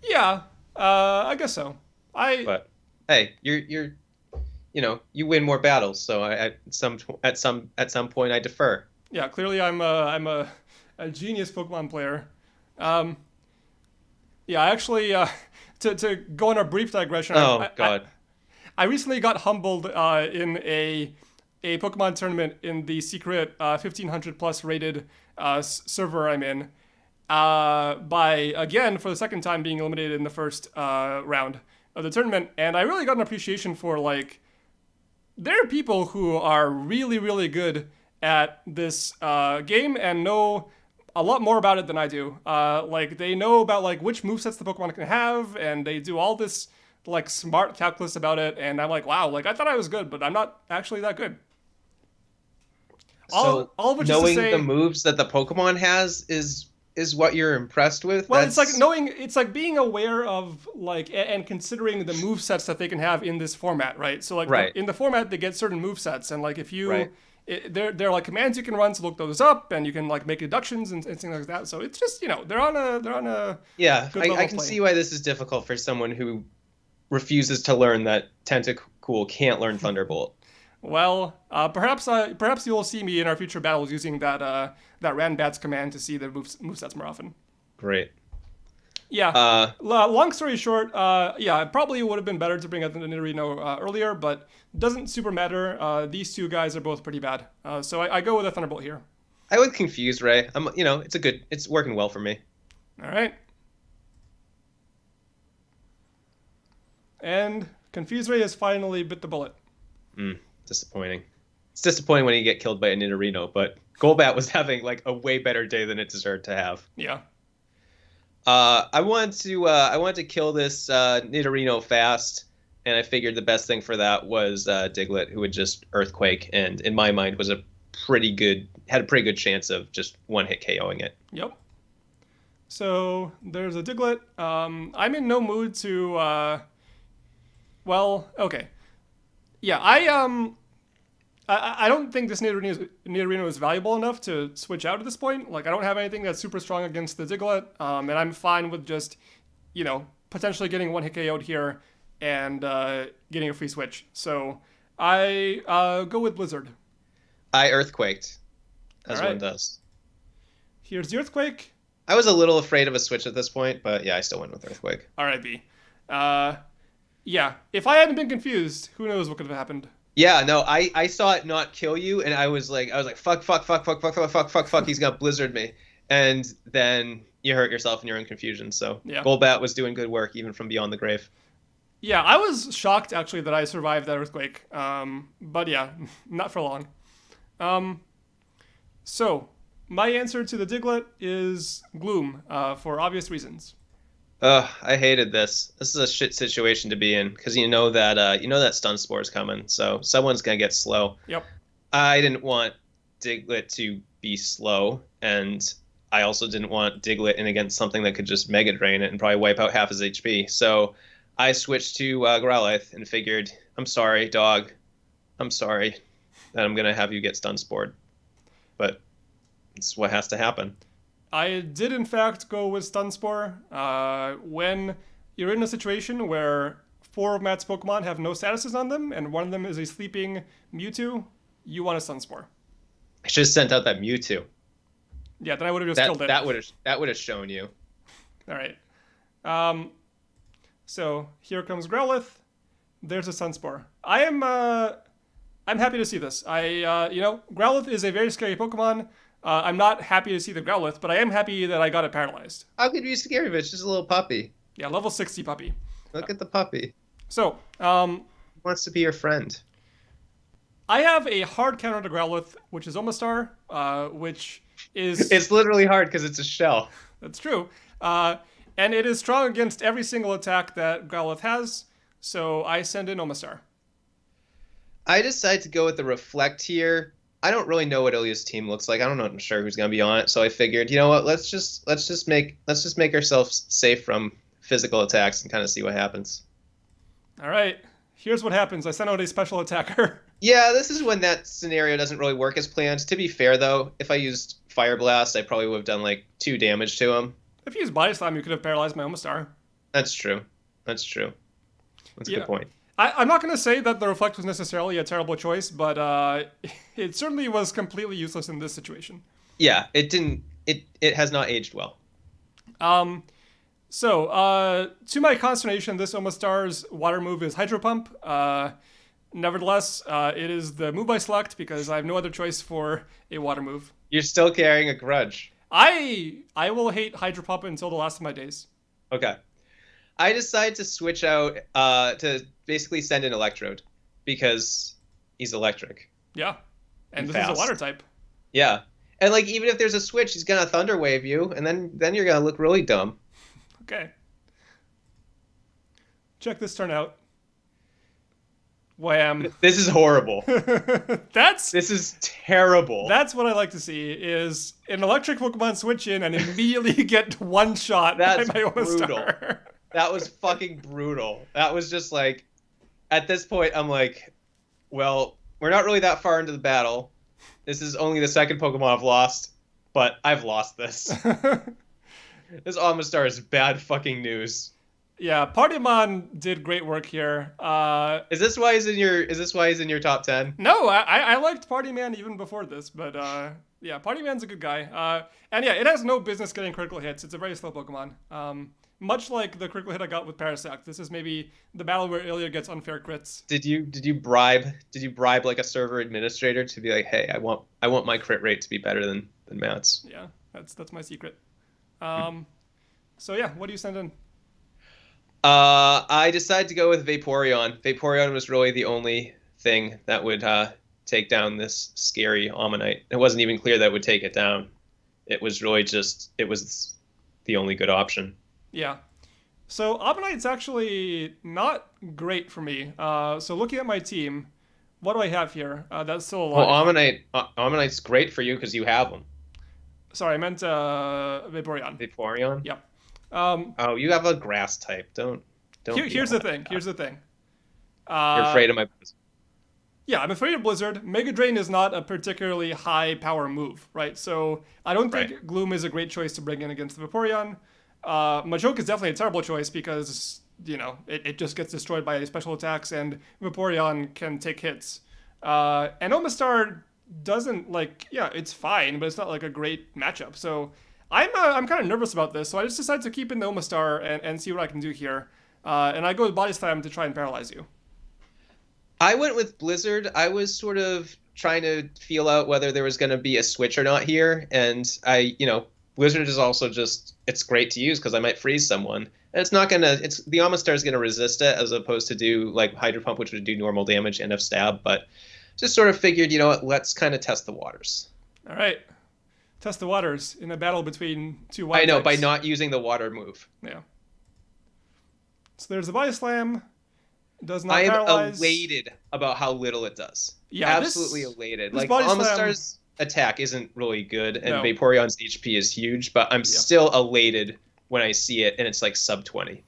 Yeah, I guess so. But hey, you're you win more battles, so at some point I defer. Yeah, clearly I'm a genius Pokemon player. Yeah, actually, to go on a brief digression. Oh God. I recently got humbled in a Pokemon tournament in the secret 1500 plus rated server I'm in by, again, for the second time being eliminated in the first round of the tournament. And I really got an appreciation for, like, there are people who are really, really good at this game and know a lot more about it than I do. Like, they know about, like, which movesets the Pokemon can have, and they do all this like smart calculus about it, and I'm like, wow, like I thought I was good, but I'm not actually that good. All of which knowing is to say, the moves that the Pokemon has is what you're impressed with. Well, it's like being aware of like and considering the movesets that they can have in this format, right? So like in the format they get certain movesets, and like if you they're like commands you can run to look those up, and you can like make deductions and things like that. So it's just they're on a yeah. I can see why this is difficult for someone who refuses to learn that Tentacool can't learn Thunderbolt. Well, perhaps you'll see me in our future battles using that Ranbats command to see the movesets more often. Great. Yeah. Long story short, yeah, it probably would have been better to bring out the Nidorino earlier, but doesn't super matter. These two guys are both pretty bad, so I go with a Thunderbolt here. I would confuse Ray. It's working well for me. All right. And Confuse Ray has finally bit the bullet. Disappointing. It's disappointing when you get killed by a Nidorino, but Golbat was having like a way better day than it deserved to have. Yeah. I wanted to kill this Nidorino fast, and I figured the best thing for that was Diglett, who would just Earthquake, and in my mind had a pretty good chance of just one hit KOing it. Yep. So there's a Diglett. I'm in no mood to. Well, okay. Yeah, I don't think this Nidorino is valuable enough to switch out at this point. Like, I don't have anything that's super strong against the Diglett, and I'm fine with just, potentially getting one hit KO'd here and getting a free switch. So I go with Blizzard. I Earthquaked, as All right. one does. Here's the Earthquake. I was a little afraid of a switch at this point, but yeah, I still went with Earthquake. All right, B. Yeah, if I hadn't been confused, who knows what could have happened. Yeah, no, I saw it not kill you, and I was like, fuck, he's gonna Blizzard me, and then you hurt yourself and you're in confusion. So yeah. Golbat was doing good work even from beyond the grave. Yeah, I was shocked actually that I survived that Earthquake. But yeah, not for long. So my answer to the Diglett is Gloom, for obvious reasons. I hated this. This is a shit situation to be in because you know that stun spore is coming, so someone's gonna get slow. Yep. I didn't want Diglett to be slow, and I also didn't want Diglett in against something that could just Mega Drain it and probably wipe out half his HP. So I switched to Growlithe and figured, I'm sorry, dog. I'm sorry that I'm gonna have you get stun spored, but it's what has to happen. I did, in fact, go with Stun Spore. When you're in a situation where 4 of Matt's Pokemon have no statuses on them, and one of them is a sleeping Mewtwo, you want a Stun Spore. I should have sent out that Mewtwo. Yeah, then I would have just killed it. That would have shown you. All right. So here comes Growlithe. There's a Stun Spore. I'm happy to see this. Growlithe is a very scary Pokemon. I'm not happy to see the Growlithe, but I am happy that I got it paralyzed. How could you be scared of it? It's just a little puppy. Yeah, level 60 puppy. Look at the puppy. So, he wants to be your friend. I have a hard counter to Growlithe, which is Omastar, which is... It's literally hard because it's a shell. That's true. And it is strong against every single attack that Growlithe has, so I send in Omastar. I decided to go with the Reflect here. I don't really know what Ilya's team looks like. I'm sure who's gonna be on it. So I figured, you know what? Let's just make ourselves safe from physical attacks and kind of see what happens. All right. Here's what happens. I sent out a special attacker. Yeah, this is when that scenario doesn't really work as planned. To be fair, though, if I used Fire Blast, I probably would have done like 2 damage to him. If you used Body Slam, you could have paralyzed my Omastar. That's true. That's a good point. I'm not going to say that the Reflect was necessarily a terrible choice, but it certainly was completely useless in this situation. Yeah, it didn't. It has not aged well. So, to my consternation, this Omastar's water move is Hydro Pump. Nevertheless, it is the move I select because I have no other choice for a water move. You're still carrying a grudge. I will hate Hydro Pump until the last of my days. Okay. I decided to switch out to basically send in Electrode because he's electric. Yeah. And this fast. is a water type. Yeah. And like even if there's a switch, he's gonna Thunder Wave you, and then you're gonna look really dumb. Okay. Check this turn out. Wham. This is horrible. This is terrible. That's what I like to see is an electric Pokemon switch in and immediately get one shot by my Omastar. Brutal. That was fucking brutal. That was just like, at this point, I'm like, well, we're not really that far into the battle. This is only the second Pokemon I've lost, but I've lost this. This Omastar is bad fucking news. Yeah, Partymon did great work here. Is this why he's in your top 10? No, I liked Partyman even before this, but yeah, Partyman's a good guy. And yeah, it has no business getting critical hits. It's a very slow Pokemon. Much like the critical hit I got with Parasect. This is maybe the battle where Ilya gets unfair crits. Did you bribe like a server administrator to be like, hey, I want my crit rate to be better than Matt's? Yeah, that's my secret. Um, so yeah, what do you send in? I decided to go with Vaporeon. Vaporeon was really the only thing that would take down this scary Ammonite. It wasn't even clear that it would take it down. It was really just it was the only good option. Yeah. So Ammonite's actually not great for me. So looking at my team, what do I have here? That's still Well, alive. Ammonite's great for you because you have them. Sorry, I meant Vaporeon. Vaporeon. Yep. Um, Oh, you have a grass type. Don't be here's all the that thing. bad. Here's the thing. You're Uh, afraid of my. yeah, I'm afraid of Blizzard. Mega Drain is not a particularly high power move, right? So I don't Right. think Gloom is a great choice to bring in against the Vaporeon. Machoke is definitely a terrible choice because, it just gets destroyed by special attacks and Vaporeon can take hits. And Omastar doesn't yeah, it's fine, but it's not like a great matchup. So I'm kind of nervous about this. So I just decided to keep in the Omastar and see what I can do here. And I go with Body Slam to try and paralyze you. I went with Blizzard. I was sort of trying to feel out whether there was going to be a switch or not here, and Blizzard is also just it's great to use because I might freeze someone, and it's not gonna. It's the Omastar is gonna resist it as opposed to do like Hydro Pump, which would do normal damage and have stab. But just sort of figured, what? Let's kind of test the waters. All right. Test the waters in a battle between two I water know by types. not using the water move. Yeah. So there's the body slam. Does I not am paralyze. elated about how little it does. Yeah, Absolutely this elated. this Like body slam. Amistar's attack isn't really good, and No. Vaporeon's HP is huge, but I'm Yeah. still elated when I see it, and it's like sub 20.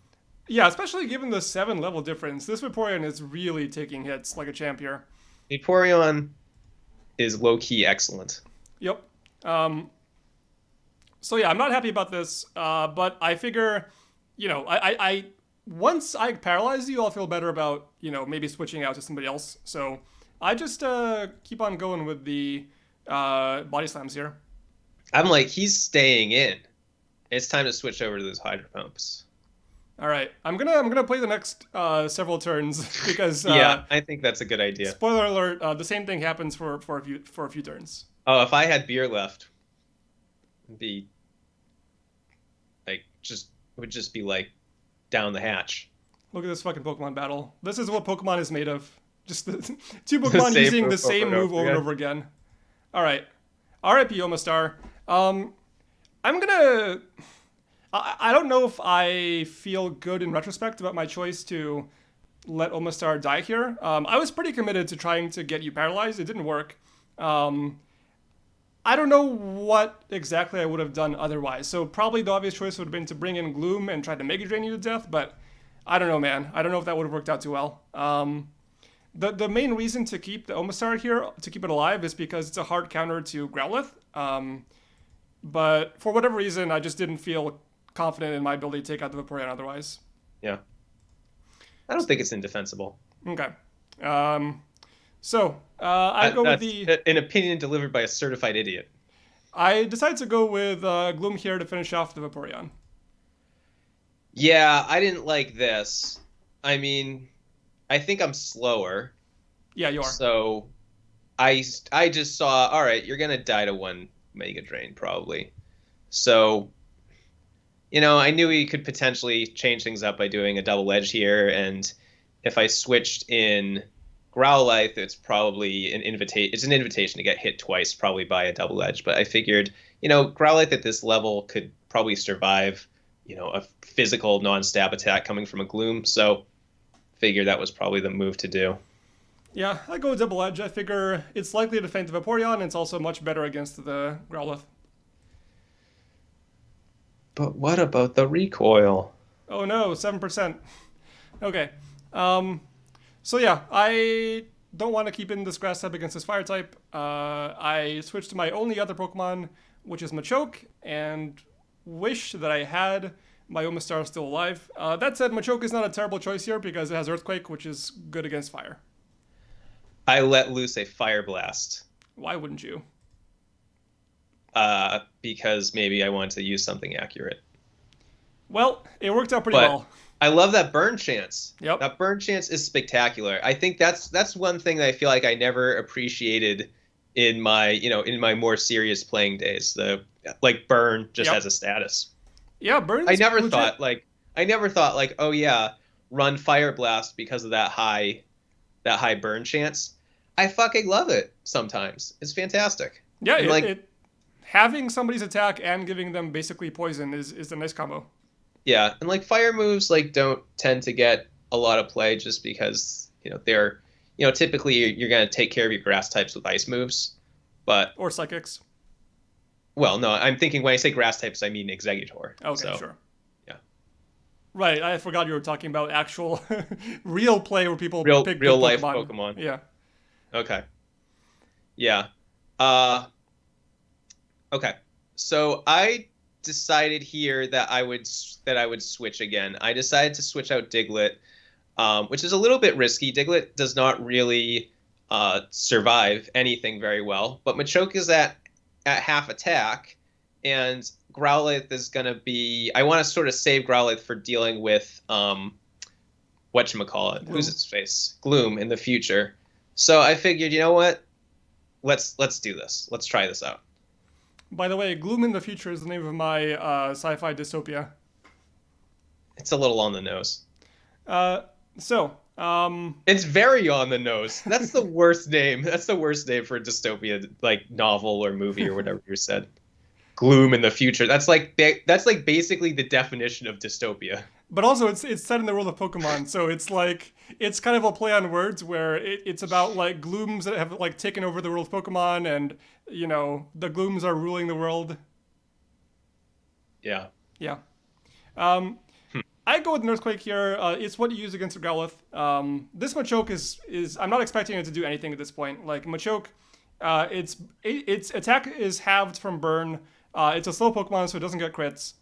Yeah, especially given the 7 level difference, this Vaporeon is really taking hits like a champ here. Vaporeon is low key excellent. Yep. Um, so yeah, I'm not happy about this, but I figure, I once I paralyze you, I'll feel better about maybe switching out to somebody else. So I just keep on going with the body slams here. I'm like, he's staying in. It's time to switch over to those hydro pumps. All right, I'm gonna play the next several turns because Yeah, I think that's a good idea. spoiler alert, the same thing happens for a few turns. Oh, if I had beer left, it'd be like it would just be like down the hatch. Look at this fucking Pokemon battle. This is what Pokemon is made of. Just the two The Pokemon same using the move same move over and over again. All right, R.I.P. Omastar. I'm gonna. I don't know if I feel good in retrospect about my choice to let Omastar die here. I was pretty committed to trying to get you paralyzed. It didn't work. Um, I don't know what exactly I would have done otherwise. So probably the obvious choice would have been to bring in Gloom and try to Mega Drain you to death, but I don't know, man. I don't know if that would have worked out too well. The main reason to keep the Omastar here, to keep it alive, is because it's a hard counter to Growlithe. But for whatever reason, I just didn't feel confident in my ability to take out the Vaporeon otherwise. Yeah. I don't think it's indefensible. Okay. So I go with That's the. an opinion delivered by a certified idiot. I decided to go with Gloom here to finish off the Vaporeon. Yeah, I didn't like this. I mean, I think I'm slower, Yeah, you are. so I just saw, all right, you're gonna die to one Mega Drain probably. So, I knew he could potentially change things up by doing a double edge here, and if I switched in Growlithe, it's probably an invitation. It's an invitation to get hit twice, probably by a double edge. But I figured, Growlithe at this level could probably survive, a physical non-stab attack coming from a Gloom. So, figured that was probably the move to do. Yeah, I go with double edge. I figure it's likely to feint the Vaporeon, and it's also much better against the Growlithe. But what about the recoil? Oh no, 7%. Okay. Um, so yeah, I don't want to keep in this grass type against this fire type. I switched to my only other Pokemon, which is Machoke, and wish that I had My Omastar is still alive. That said, Machoke is not a terrible choice here because it has Earthquake, which is good against fire. I let loose a Fire Blast. Why wouldn't you? Because maybe I wanted to use something accurate. Well, it worked out pretty But well. I love that burn chance. Yep. That burn chance is spectacular. I think that's one thing that I feel like I never appreciated in my more serious playing days. The like burn just as a status. Yeah, burn. I never thought like, oh yeah, run Fire Blast because of that high burn chance. I fucking love it sometimes. It's fantastic. Yeah, having somebody's attack and giving them basically poison is a nice combo. Yeah, and like fire moves like don't tend to get a lot of play just because they're typically you're gonna take care of your grass types with ice moves, or psychics. Well, no, I'm thinking when I say grass types, I mean Exeggutor. Okay, sure. Yeah. Right, I forgot you were talking about actual real play where people pick real good life Pokemon. Yeah. Okay. Yeah. Okay. So I decided here that I would switch again. I decided to switch out Diglett, which is a little bit risky. Diglett does not really survive anything very well, but Machoke is at half attack, and Growlithe is gonna be. I want to sort of save Growlithe for dealing with whatchamacallit, who's its face, Gloom in the future. So I figured, you know what? Let's do this. Let's try this out. By the way, Gloom in the Future is the name of my sci-fi dystopia. It's a little on the nose. It's very on the nose. That's the worst name. That's the worst name for a dystopia, like novel or movie or whatever you said. Gloom in the Future. That's like basically the definition of dystopia. But also, it's set in the world of Pokemon, so it's kind of a play on words where it's about like glooms that have like taken over the world of Pokemon, and the glooms are ruling the world. Yeah. Yeah. I go with an Earthquake here. It's what you use against a Growlithe. This Machoke is I'm not expecting it to do anything at this point. Like Machoke, its attack is halved from burn. It's a slow Pokemon, so it doesn't get crits.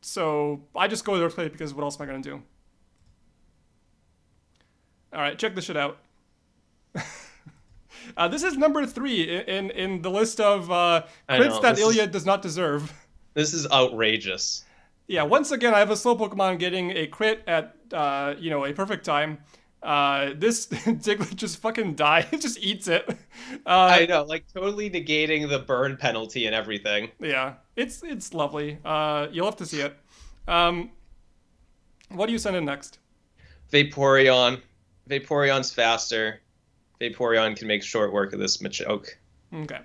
So I just go with Earthquake because what else am I going to do? All right, check this shit out. This is number 3 in the list of crits that Ilya does not deserve. This is outrageous. Yeah, once again, I have a slow Pokemon getting a crit at a perfect time. This Diglett just fucking dies. It just eats it. I know, like totally negating the burn penalty and everything. Yeah, it's lovely. You'll have to see it. What do you send in next? Vaporeon. Vaporeon's faster. Vaporeon can make short work of this Machoke. Okay.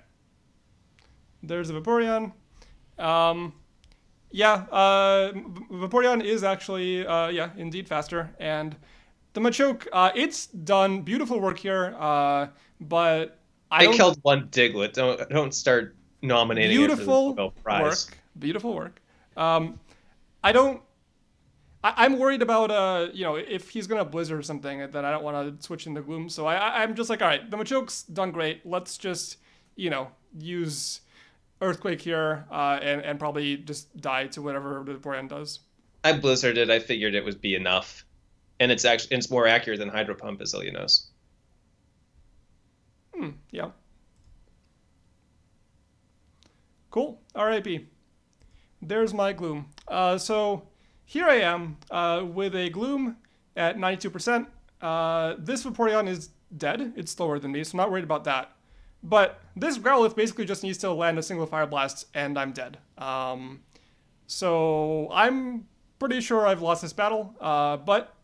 There's a Vaporeon. Vaporeon is actually, indeed faster. And the Machoke, it's done beautiful work here, but I killed one Diglett. Don't start nominating it for the Nobel Prize. Beautiful work. I'm worried about, if he's going to Blizzard or something, then I don't want to switch into Gloom. So I'm just like, all right, the Machoke's done great. Let's just, use Earthquake here and probably just die to whatever the Vaporeon does. I Blizzarded. I figured it would be enough. And it's more accurate than Hydro Pump, as Ilya knows. Yeah. Cool. R.I.P. There's my Gloom. So here I am with a Gloom at 92%. This Vaporeon is dead. It's slower than me, so I'm not worried about that. But this Growlithe basically just needs to land a single Fire Blast, and I'm dead. So I'm pretty sure I've lost this battle, but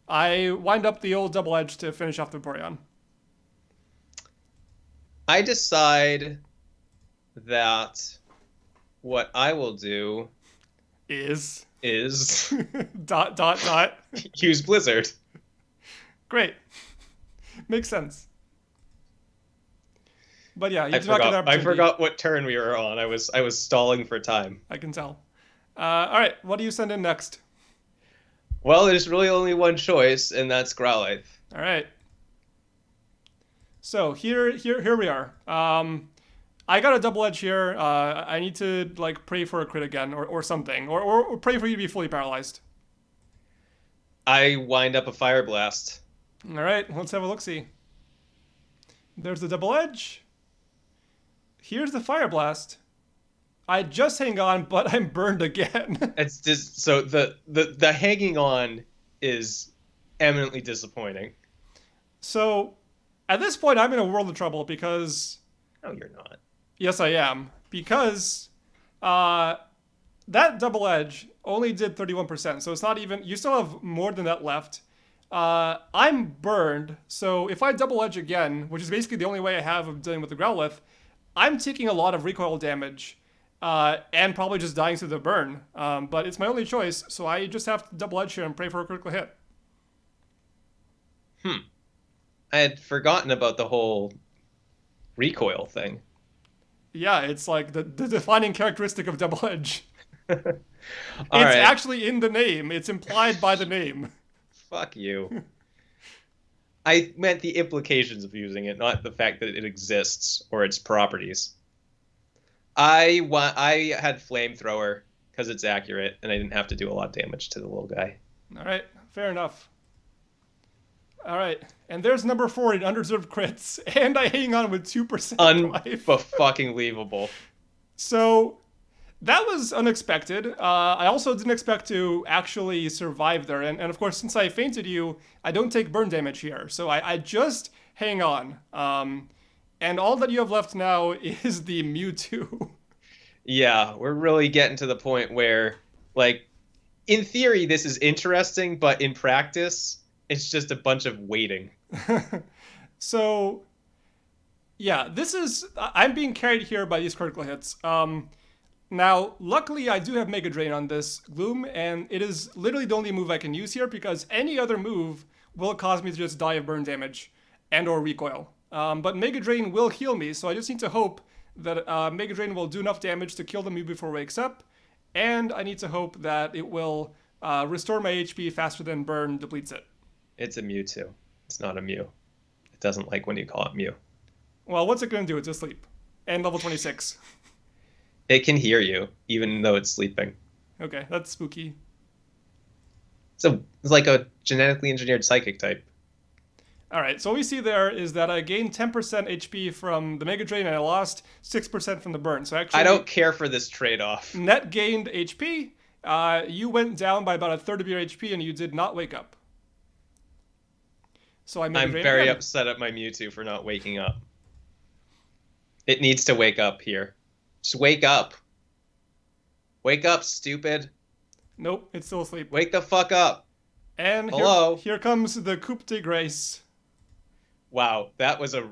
I wind up the old Double Edge to finish off the Vaporeon. I decide that what I will do is dot use Blizzard. Great. Makes sense. But yeah, I forgot what turn we were on. I was stalling for time. I can tell. All right, what do you send in next? Well, there's really only one choice, and that's Growlithe. All right. So here we are. I got a double edge here. I need to like pray for a crit again or something, or pray for you to be fully paralyzed. I wind up a Fire Blast. All right, let's have a look-see. There's the double edge. Here's the Fire Blast. I just hang on, but I'm burned again. It's just so the hanging on is eminently disappointing. So at this point, I'm in a world of trouble because... No, you're not. Yes, I am. Because that double edge only did 31%, so it's not even... You still have more than that left. I'm burned, so if I double edge again, which is basically the only way I have of dealing with the Growlithe, I'm taking a lot of recoil damage. And probably just dying through the burn. But it's my only choice, so I just have to double edge here and pray for a critical hit. I had forgotten about the whole recoil thing. Yeah, it's like the defining characteristic of double edge. It's right. actually in the name. It's implied by the name. Fuck you. I meant the implications of using it, not the fact that it exists or its properties. I had Flamethrower because it's accurate, and I didn't have to do a lot of damage to the little guy. All right, fair enough. All right, and there's number 4 in undeserved crits, and I hang on with 2% life. Unfucking-leavable. So that was unexpected. I also didn't expect to actually survive there, and of course, since I fainted you, I don't take burn damage here, so I just hang on. And all that you have left now is the Mewtwo. Yeah, we're really getting to the point where, like, in theory, this is interesting, but in practice, it's just a bunch of waiting. So, yeah, I'm being carried here by these critical hits. Now, luckily, I do have Mega Drain on this Gloom, and it is literally the only move I can use here because any other move will cause me to just die of burn damage and or recoil. But Mega Drain will heal me, so I just need to hope that Mega Drain will do enough damage to kill the Mew before it wakes up, and I need to hope that it will restore my HP faster than burn depletes it. It's a Mewtwo. It's not a Mew. It doesn't like when you call it Mew. Well, what's it going to do? It's asleep. And level 26. It can hear you, even though it's sleeping. Okay, that's spooky. So it's like a genetically engineered psychic type. All right, so what we see there is that I gained 10% HP from the Mega Drain and I lost 6% from the burn. So actually, I don't care for this trade-off. Net gained HP. You went down by about a third of your HP and you did not wake up. So I'm very upset at my Mewtwo for not waking up. It needs to wake up here. Just wake up. Wake up, stupid. Nope, it's still asleep. Wake the fuck up. And hello. Here comes the Coup de Grace. Wow, that was a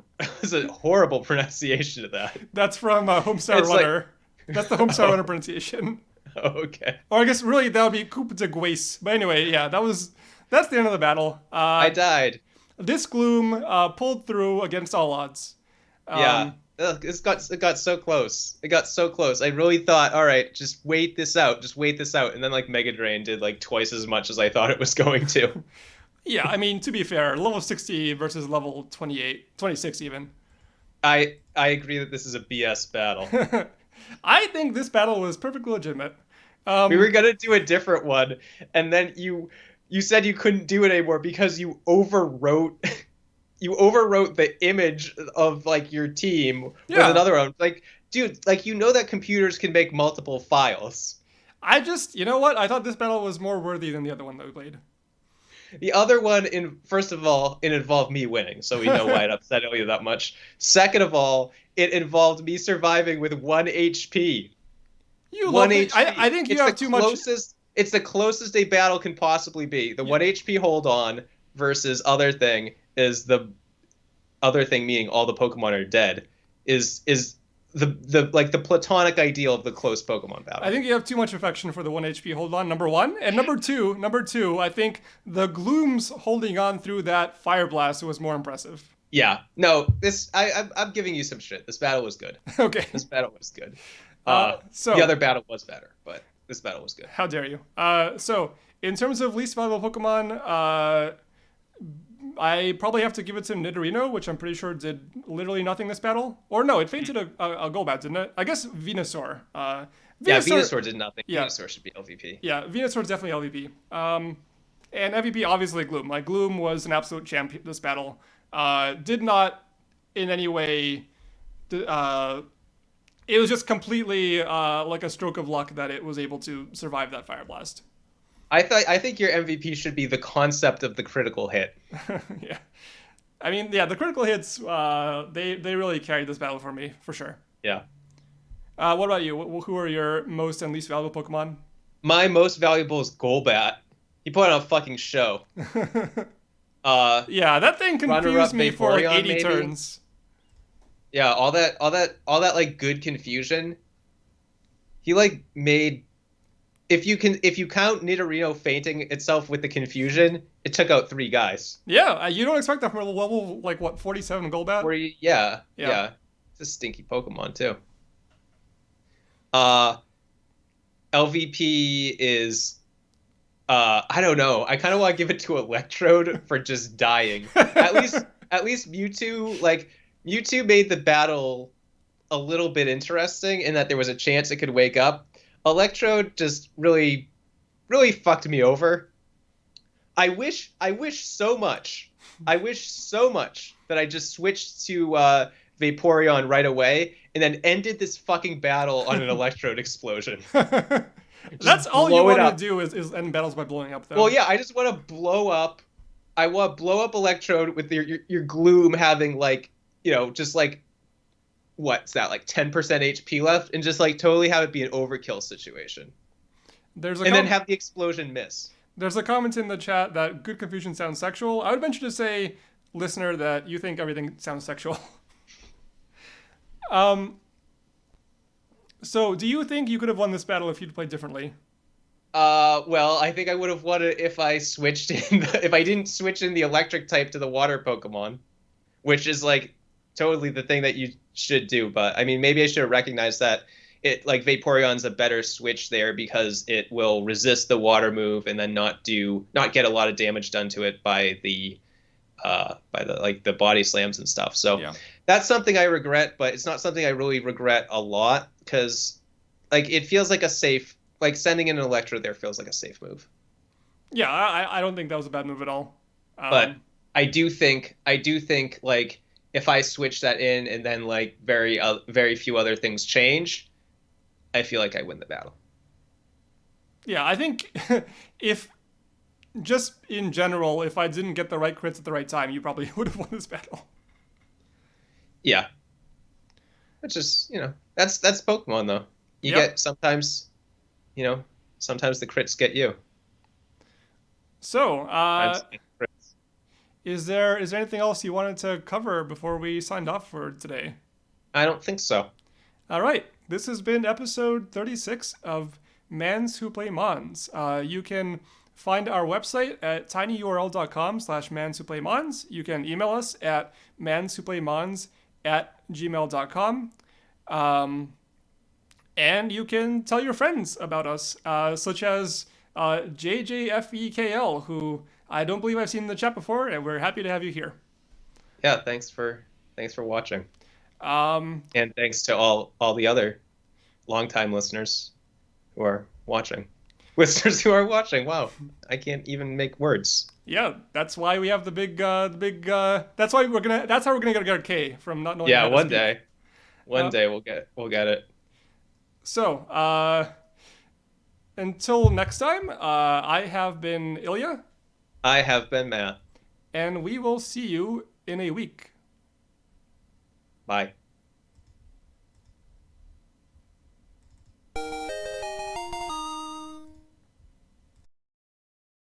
horrible pronunciation of that. That's from Homestar Runner. That's the Homestar Runner pronunciation. Okay. Or I guess really that would be Coup de Grace. But anyway, yeah, that's the end of the battle. I died. This Gloom pulled through against all odds. Yeah. It got so close. It got so close. I really thought, all right, just wait this out. Just wait this out. And then like Mega Drain did like twice as much as I thought it was going to. Yeah, I mean, to be fair, level 60 versus level 28, 26 even. I agree that this is a BS battle. I think this battle was perfectly legitimate. We were gonna do a different one, and then you said you couldn't do it anymore because you overwrote the image of like your team with another one. Like, dude, like you know that computers can make multiple files. You know what? I thought this battle was more worthy than the other one that we played. The other one, first of all, it involved me winning, so we know why it upset you that much. Second of all, it involved me surviving with 1 HP. I think you have too much. It's the closest a battle can possibly be. The 1 HP hold on versus other thing is the other thing, meaning all the Pokemon are dead, is the platonic ideal of the close Pokemon battle. I think you have too much affection for the 1 HP hold on, number one. And number two, I think the Gloom's holding on through that Fire Blast was more impressive. Yeah. No, I'm giving you some shit. This battle was good. Okay. This battle was good. So the other battle was better, but this battle was good. How dare you? So in terms of least valuable Pokemon, I probably have to give it to Nidorino, which I'm pretty sure did literally nothing this battle. Or no, it fainted a Golbat, didn't it? I guess Venusaur. Yeah, Venusaur did nothing. Yeah. Venusaur should be LVP. Yeah, Venusaur's definitely LVP. And MVP, obviously, Gloom. Like, Gloom was an absolute champ this battle. Did not in any way... it was just completely like a stroke of luck that it was able to survive that Fire Blast. I think your MVP should be the concept of the critical hit. Yeah. I mean, yeah, the critical hits, they really carried this battle for me, for sure. Yeah. What about you? Who are your most and least valuable Pokemon? My most valuable is Golbat. He put on a fucking show. Yeah, that thing confused me for like 80 maybe? turns. Yeah, all that like good confusion. He like made if you count Nidorino fainting itself with the confusion, it took out 3 guys. Yeah, you don't expect that from a level like what 47 Golbat. Yeah. It's a stinky Pokemon too. LVP is I don't know. I kind of want to give it to Electrode for just dying. At least Mewtwo made the battle a little bit interesting in that there was a chance it could wake up. Electrode just really fucked me over. I wish so much that I just switched to Vaporeon right away and then ended this fucking battle on an Electrode explosion. That's all you want to do is end battles by blowing up them. Well, yeah, I just want to blow up. I want to blow up Electrode with your Gloom having like, just like, what's that, like 10% HP left, and just like totally have it be an overkill situation. Then have the explosion miss. There's a comment in the chat that good confusion sounds sexual. I would venture to say, listener, that you think everything sounds sexual. So, do you think you could have won this battle if you'd played differently? Well, I think I would have won it if I switched if I didn't switch in the electric type to the water Pokemon, which is like totally the thing that you should do. But I mean, maybe I should have recognized that Vaporeon's a better switch there because it will resist the water move and then not get a lot of damage done to it by the body slams and stuff. So yeah. That's something I regret, but it's not something I really regret a lot because like it feels like a safe, like sending in an Electro there feels like a safe move. Yeah, I don't think that was a bad move at all. But I do think like if I switch that in and then like very few other things change, I feel like I win the battle. Yeah, I think if just in general, if I didn't get the right crits at the right time, you probably would have won this battle. Yeah. Which is, that's Pokemon though. You get sometimes the crits get you. So, is there anything else you wanted to cover before we signed off for today? I don't think so. All right. This has been episode 36 of Mans Who Play Mons. You can find our website at tinyurl.com/manswhoplaymons. You can email us at manswhoplaymons@gmail.com. And you can tell your friends about us, such as JJFEKL, who I don't believe I've seen in the chat before, and we're happy to have you here. Yeah, thanks for watching. And thanks to all the other longtime listeners who are watching. Listeners who are watching. Wow, I can't even make words. Yeah, that's why we have the big. That's how we're gonna get our K from not knowing. Yeah, one day we'll get it. So, until next time, I have been Ilya. I have been Matt. And we will see you in a week. Bye.